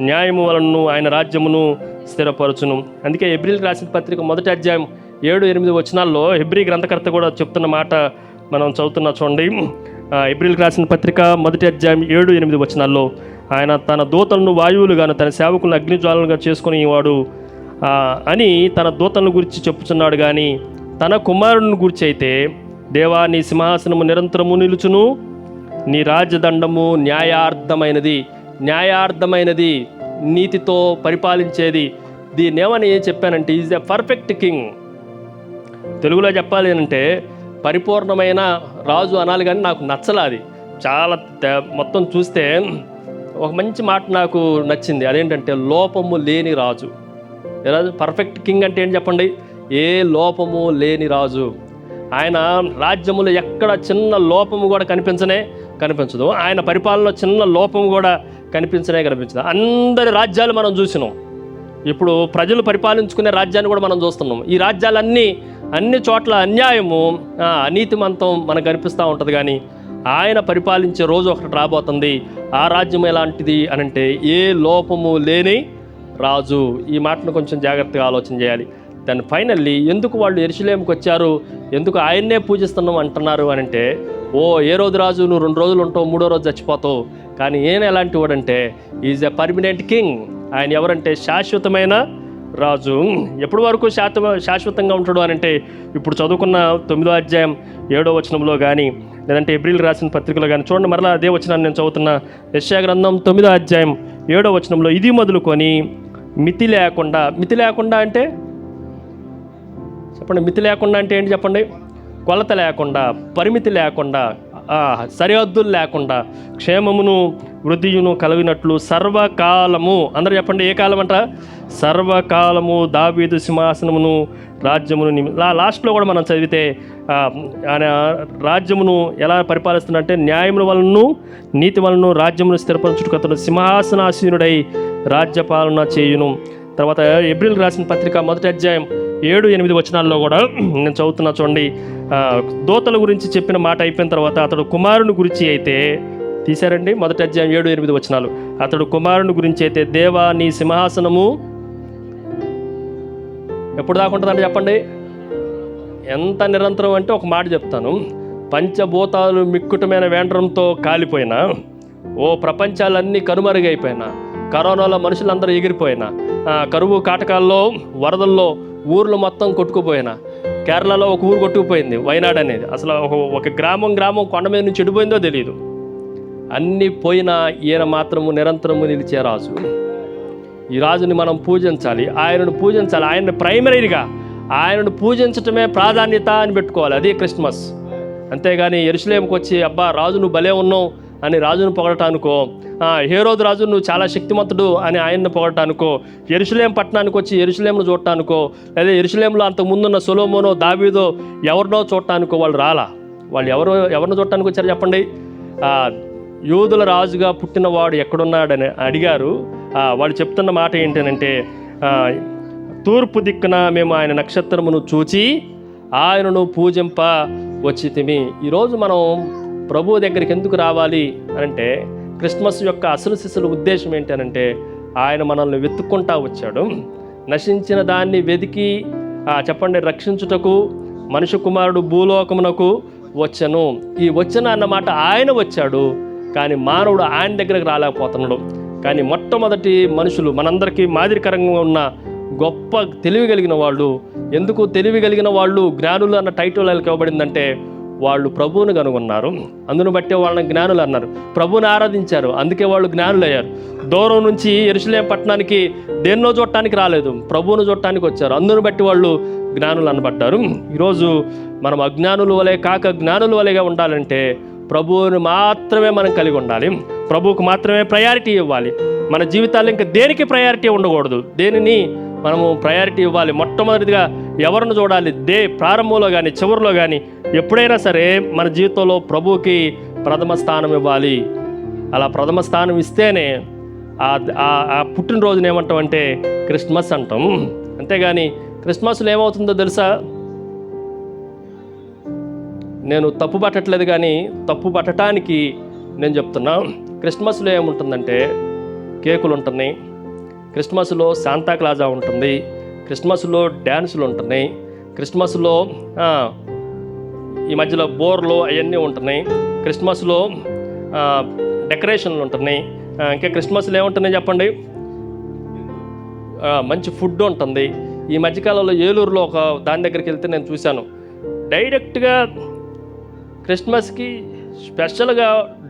న్యాయము వలనను ఆయన రాజ్యమును స్థిరపరచును. అందుకే హెబ్రీలకు రాసిన పత్రిక 1వ అధ్యాయం 7-8 వచనాల్లో హెబ్రీ గ్రంథకర్త కూడా చెప్తున్న మాట మనం చదువుతున్నా చూడండి. హెబ్రీలకు రాసిన పత్రిక 1వ అధ్యాయం 7-8 వచనాల్లో ఆయన తన దూతలను వాయువులుగాను తన సేవకులను అగ్నిజ్వాలలుగా చేసుకుని వాడు అని తన దూతలను గురించి చెప్పుచున్నాడు. కానీ తన కుమారుని గురించి అయితే, దేవా నీ సింహాసనము నిరంతరము నిలుచును, నీ రాజ్యదండము న్యాయార్థమైనది నీతితో పరిపాలించేది. దీన్ని ఏమని చెప్పానంటే ఈజ్ ఎ పర్ఫెక్ట్ కింగ్. తెలుగులో చెప్పాలి అంటే పరిపూర్ణమైన రాజు అనాలి, కానీ నాకు నచ్చలా అది. చాలా మొత్తం చూస్తే ఒక మంచి మాట నాకు నచ్చింది. అదేంటంటే లోపము లేని రాజు. రాజు పర్ఫెక్ట్ కింగ్ అంటే ఏంటి చెప్పండి? ఏ లోపము లేని రాజు. ఆయన రాజ్యములో ఎక్కడ చిన్న లోపము కూడా కనిపించదు. ఆయన పరిపాలనలో చిన్న లోపము కూడా కనిపించదు. అందరి రాజ్యాలు మనం చూసినాం. ఇప్పుడు ప్రజలు పరిపాలించుకునే రాజ్యాన్ని కూడా మనం చూస్తున్నాం. ఈ రాజ్యాలన్నీ అన్ని చోట్ల అన్యాయము, అనీతిమంతం మనకు కనిపిస్తూ ఉంటుంది. కానీ ఆయన పరిపాలించే రోజు ఒకటి రాబోతుంది. ఆ రాజ్యం ఎలాంటిది అని అంటే ఏ లోపము లేని రాజు. ఈ మాటను కొంచెం జాగ్రత్తగా ఆలోచన చేయాలి. దాన్ని ఫైనల్లీ ఎందుకు వాళ్ళు యెరూషలేముకి వచ్చారు, ఎందుకు ఆయన్నే పూజిస్తున్నాం అంటున్నారు అని అంటే, ఏ రోజు రాజు నువ్వు 2 రోజులు ఉంటావు, 3వ రోజు చచ్చిపోతావు. కానీ ఈయన ఎలాంటి వాడంటే ఈజ్ ఎ పర్మనెంట్ కింగ్. ఆయన ఎవరంటే శాశ్వతమైన రాజు. ఎప్పటి వరకు శాశ్వతంగా ఉంటాడు అని అంటే ఇప్పుడు చదువుకున్న 9వ అధ్యాయం 7వ వచనంలో కానీ, లేదంటే ఏప్రిల్ రాసిన పత్రికలో కానీ చూడండి. మరలా అదే వచనాన్ని నేను చదువుతున్న. యెషయా గ్రంథం 9వ అధ్యాయం 7వ వచనంలో ఇది మొదలుకొని మితి లేకుండా అంటే చెప్పండి. మితి లేకుండా అంటే ఏంటి చెప్పండి? కొలత లేకుండా, పరిమితి లేకుండా, సరిహద్దులు లేకుండా, క్షేమమును వృద్ధియును కలిగినట్లు సర్వకాలము, అందరూ చెప్పండి ఏ కాలం అంట? సర్వకాలము దావీదు సింహాసనమును రాజ్యమును లాస్ట్లో కూడా మనం చదివితే ఆయన రాజ్యమును ఎలా పరిపాలిస్తున్నట్టే న్యాయముల వలన నీతి వలన రాజ్యమును స్థిరపరచుటకు అతను సింహాసనాసీనుడై రాజ్యపాలన చేయును. తర్వాత ఏప్రిల్ రాసిన పత్రిక 1వ అధ్యాయం 7-8 వచనాల్లో కూడా నేను చదువుతున్నా చూడండి. దూతల గురించి చెప్పిన మాట అయిపోయిన తర్వాత అతడు కుమారుని గురించి అయితే తీశారండి. 1వ అధ్యాయం 7-8 వచనాలు. అతడు కుమారుని గురించి అయితే, దేవా నీ సింహాసనము ఎప్పుడు దాకా ఉంటుందంటే చెప్పండి? ఎంత నిరంతరం అంటే ఒక మాట చెప్తాను. పంచభూతాలు మిక్కుటమైన వేండ్రంతో కాలిపోయినా, ప్రపంచాలన్నీ కనుమరుగైపోయినా, కరోనాలో మనుషులందరూ ఎగిరిపోయినా, కరువు కాటకాల్లో వరదల్లో ఊర్లు మొత్తం కొట్టుకుపోయినా, కేరళలో ఒక ఊరు కొట్టుకుపోయింది, వైనాడ్ అనేది. అసలు ఒక గ్రామం కొండ మీద నుంచి చెడిపోయిందో తెలియదు. అన్నీ పోయినా ఈయన మాత్రము నిరంతరము నిలిచే రాజు. ఈ రాజుని మనం పూజించాలి, ఆయనను పూజించాలి. ఆయన్ని ప్రైమరీగా ఆయనను పూజించటమే ప్రాధాన్యత అని పెట్టుకోవాలి. అదే క్రిస్మస్. అంతేగాని యెరూషలేముకి వచ్చి అబ్బా రాజు నువ్వు భలే ఉన్నావు అని రాజును పొగడటానికో, హేరోదు రాజు నువ్వు చాలా శక్తిమంతుడు అని ఆయన్ని పొగడటానికో, యెరూషలేం పట్టణానికి వచ్చి యెరూషలేంను చూడటానికో, లేదా యెరూషలేంలో అంతకుముందున్న సొలొమోనో దావీదో ఎవరినో చూడటానికో వాళ్ళు రాలా. వాళ్ళు ఎవరిని చూడటానికి వచ్చారు చెప్పండి? యూదుల రాజుగా పుట్టినవాడు ఎక్కడున్నాడని అడిగారు. వాళ్ళు చెప్తున్న మాట ఏంటంటే, తూర్పు దిక్కున మేము ఆయన నక్షత్రమును చూచి ఆయనను పూజింప వచ్చితిమి. ఈరోజు మనం ప్రభువు దగ్గరికి ఎందుకు రావాలి అంటే, క్రిస్మస్ యొక్క అసలు సిసలు ఉద్దేశం ఏంటనంటే, ఆయన మనల్ని వెతుక్కుంటా వచ్చాడు. నశించిన దాన్ని వెతికి చెప్పండి రక్షించుటకు మనుష్య కుమారుడు భూలోకమునకు వచ్చను. ఈ వచ్చను అన్నమాట ఆయన వచ్చాడు, కానీ మానవుడు ఆయన దగ్గరకు రాలేకపోతున్నాడు. కానీ మొట్టమొదటి మనుషులు మనందరికీ మాదిరికరంగా ఉన్న గొప్ప తెలివి కలిగిన వాళ్ళు, ఎందుకు తెలివి కలిగిన వాళ్ళు జ్ఞానులు అన్న టైటిల్ వాళ్ళకి ఇవ్వబడిందంటే, వాళ్ళు ప్రభువుని కనుగొన్నారు, అందును బట్టే వాళ్ళని జ్ఞానులు అన్నారు. ప్రభువుని ఆరాధించారు, అందుకే వాళ్ళు జ్ఞానులు అయ్యారు. దూరం నుంచి యెరూషలేం పట్టణానికి దేన్నో చూడటానికి రాలేదు, ప్రభువును చూడటానికి వచ్చారు, అందును బట్టి వాళ్ళు జ్ఞానులు అనబడ్డారు. ఈరోజు మనం అజ్ఞానుల వలె కాక జ్ఞానుల వలెగా ఉండాలంటే ప్రభువుని మాత్రమే మనం కలిగి ఉండాలి, ప్రభువుకు మాత్రమే ప్రయారిటీ ఇవ్వాలి. మన జీవితాల్లో ఇంకా దేనికి ప్రయారిటీ ఉండకూడదు, దేనిని మనము ప్రయారిటీ ఇవ్వాలి. మొట్టమొదటిగా ఎవరిని చూడాలి? ప్రారంభంలో కానీ చివరిలో కానీ ఎప్పుడైనా సరే మన జీవితంలో ప్రభువుకి ప్రథమ స్థానం ఇవ్వాలి. అలా ప్రథమ స్థానం ఇస్తేనే ఆ పుట్టినరోజుని ఏమంటామంటే క్రిస్మస్ అంటాం. అంతేగాని క్రిస్మస్లో ఏమవుతుందో తెలుసా? నేను తప్పు పట్టట్లేదు, కానీ తప్పు పట్టడానికి నేను చెప్తున్నా. క్రిస్మస్లో ఏముంటుందంటే కేకులు ఉంటున్నాయి, క్రిస్మస్లో శాంతాక్లాజా ఉంటుంది, క్రిస్మస్లో డ్యాన్సులు ఉంటున్నాయి, క్రిస్మస్లో ఈ మధ్యలో బోర్లు అవన్నీ ఉంటున్నాయి, క్రిస్మస్లో డెకరేషన్లు ఉంటున్నాయి. ఇంకా క్రిస్మస్లో ఏముంటున్నాయి చెప్పండి? మంచి ఫుడ్ ఉంటుంది. ఈ మధ్యకాలంలో ఏలూరులో ఒక దాని దగ్గరికి వెళ్తే నేను చూశాను, డైరెక్ట్గా క్రిస్మస్కి స్పెషల్గా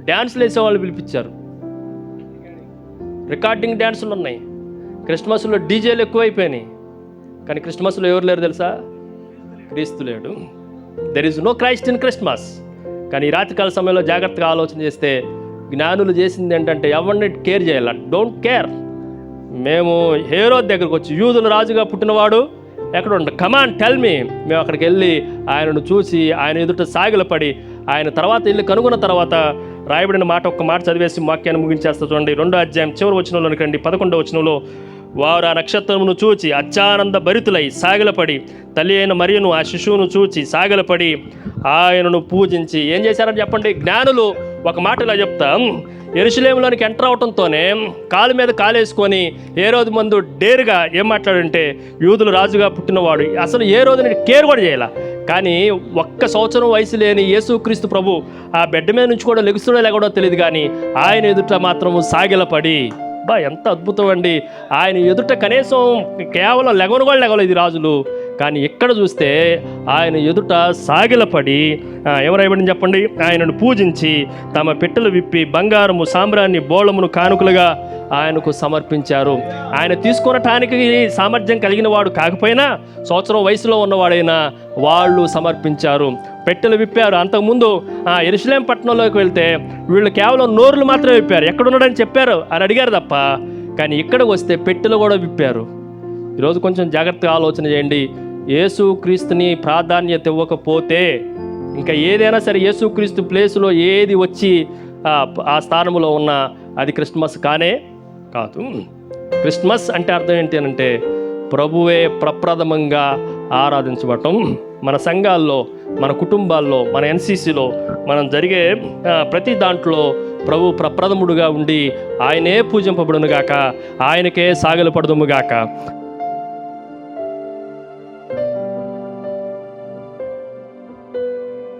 డ్యాన్సులు వేసేవాళ్ళు పిలిపించారు. రికార్డింగ్ డ్యాన్సులు ఉన్నాయి. క్రిస్మస్లో డీజేలు ఎక్కువైపోయినాయి, కానీ క్రిస్మస్లో ఎవరు లేరు తెలుసా? క్రీస్తు లేడు. There is no Christ in Christmas. కానీ ఈ రాత్రికాల సమయంలో జాగ్రత్తగా ఆలోచన చేస్తే జ్ఞానులు చేసింది ఏంటంటే ఎవరిని కేర్ చేయాలి, డోంట్ కేర్. మేము హేరోద్ దగ్గరకు వచ్చి యూదుల రాజుగా పుట్టినవాడు ఎక్కడ ఉండ, కమాన్ టెల్ మీ. మేము అక్కడికి వెళ్ళి ఆయనను చూసి ఆయన ఎదుట సాగిలపడి ఆయన తర్వాత వెళ్ళి కనుగొన్న తర్వాత రాయబడిన మాట ఒక్క మాట చదివేసి వాక్యాన్ని ముగించేస్తా చూడండి. 2వ అధ్యాయం చివరి వచనంలో రండి. 11వ వచనంలో వారు ఆ నక్షత్రమును చూచి అత్యానంద భరితులై సాగిలపడి తల్లి అయిన మరియను ఆ శిశువును చూచి సాగిలపడి ఆయనను పూజించి ఏం చేశారని చెప్పండి. జ్ఞానులు ఒక మాట ఇలా చెప్తాం, యెరూషలేములోనికి ఎంటర్ అవడంతోనే కాలు మీద కాలేసుకొని ఏ రోజు ముందు డేరుగా ఏం మాట్లాడంటే యూదులు రాజుగా పుట్టినవాడు. అసలు ఏ రోజు నేను కేర్ కూడా చేయాల. కానీ ఒక్క సంవత్సరం వయసు లేని యేసుక్రీస్తు ప్రభు ఆ బెడ్ మీద నుంచి కూడా లెగుస్తుడో లేకూడో తెలియదు, కానీ ఆయన ఎదుట మాత్రము సాగిలపడి, ఎంత అద్భుతం అండి. ఆయన ఎదుట కనీసం కేవలం లెగవలేదు ఈ రాజులు, కానీ ఇక్కడ చూస్తే ఆయన ఎదుట సాగిలపడి ఎవరైబడిని చెప్పండి, ఆయనను పూజించి తమ పెట్టెలు విప్పి బంగారము సాంబ్రాన్ని బోళమును కానుకలుగా ఆయనకు సమర్పించారు. ఆయన తీసుకొనటానికి సామర్థ్యం కలిగిన వాడు కాకపోయినా సంవత్సరం వయసులో ఉన్నవాడైనా వాళ్ళు సమర్పించారు, పెట్టెలు విప్పారు. అంతకుముందు యెరూషలేం పట్టణంలోకి వెళ్తే వీళ్ళు కేవలం నోరులు మాత్రమే విప్పారు, ఎక్కడున్నాడని చెప్పారు అని అడిగారు తప్ప, కానీ ఇక్కడికి వస్తే పెట్టెలు కూడా విప్పారు. ఈరోజు కొంచెం జాగ్రత్తగా ఆలోచన చేయండి. యేసుక్రీస్తుని ప్రాధాన్యత ఇవ్వకపోతే ఇంకా ఏదైనా సరే యేసుక్రీస్తు ప్లేసులో ఏది వచ్చి ఆ స్థానంలో ఉన్న అది క్రిస్మస్ కానే కాదు. క్రిస్మస్ అంటే అర్థం ఏంటి అంటే ప్రభువే ప్రప్రథమంగా ఆరాధించబడటం. మన సంఘాల్లో, మన కుటుంబాల్లో, మన ఎన్సీసీలో మనం జరిగే ప్రతి దాంట్లో ప్రభు ప్రప్రథముడుగా ఉండి ఆయనే పూజింపబడునుగాక, ఆయనకే సాగిలపడదుముగాక.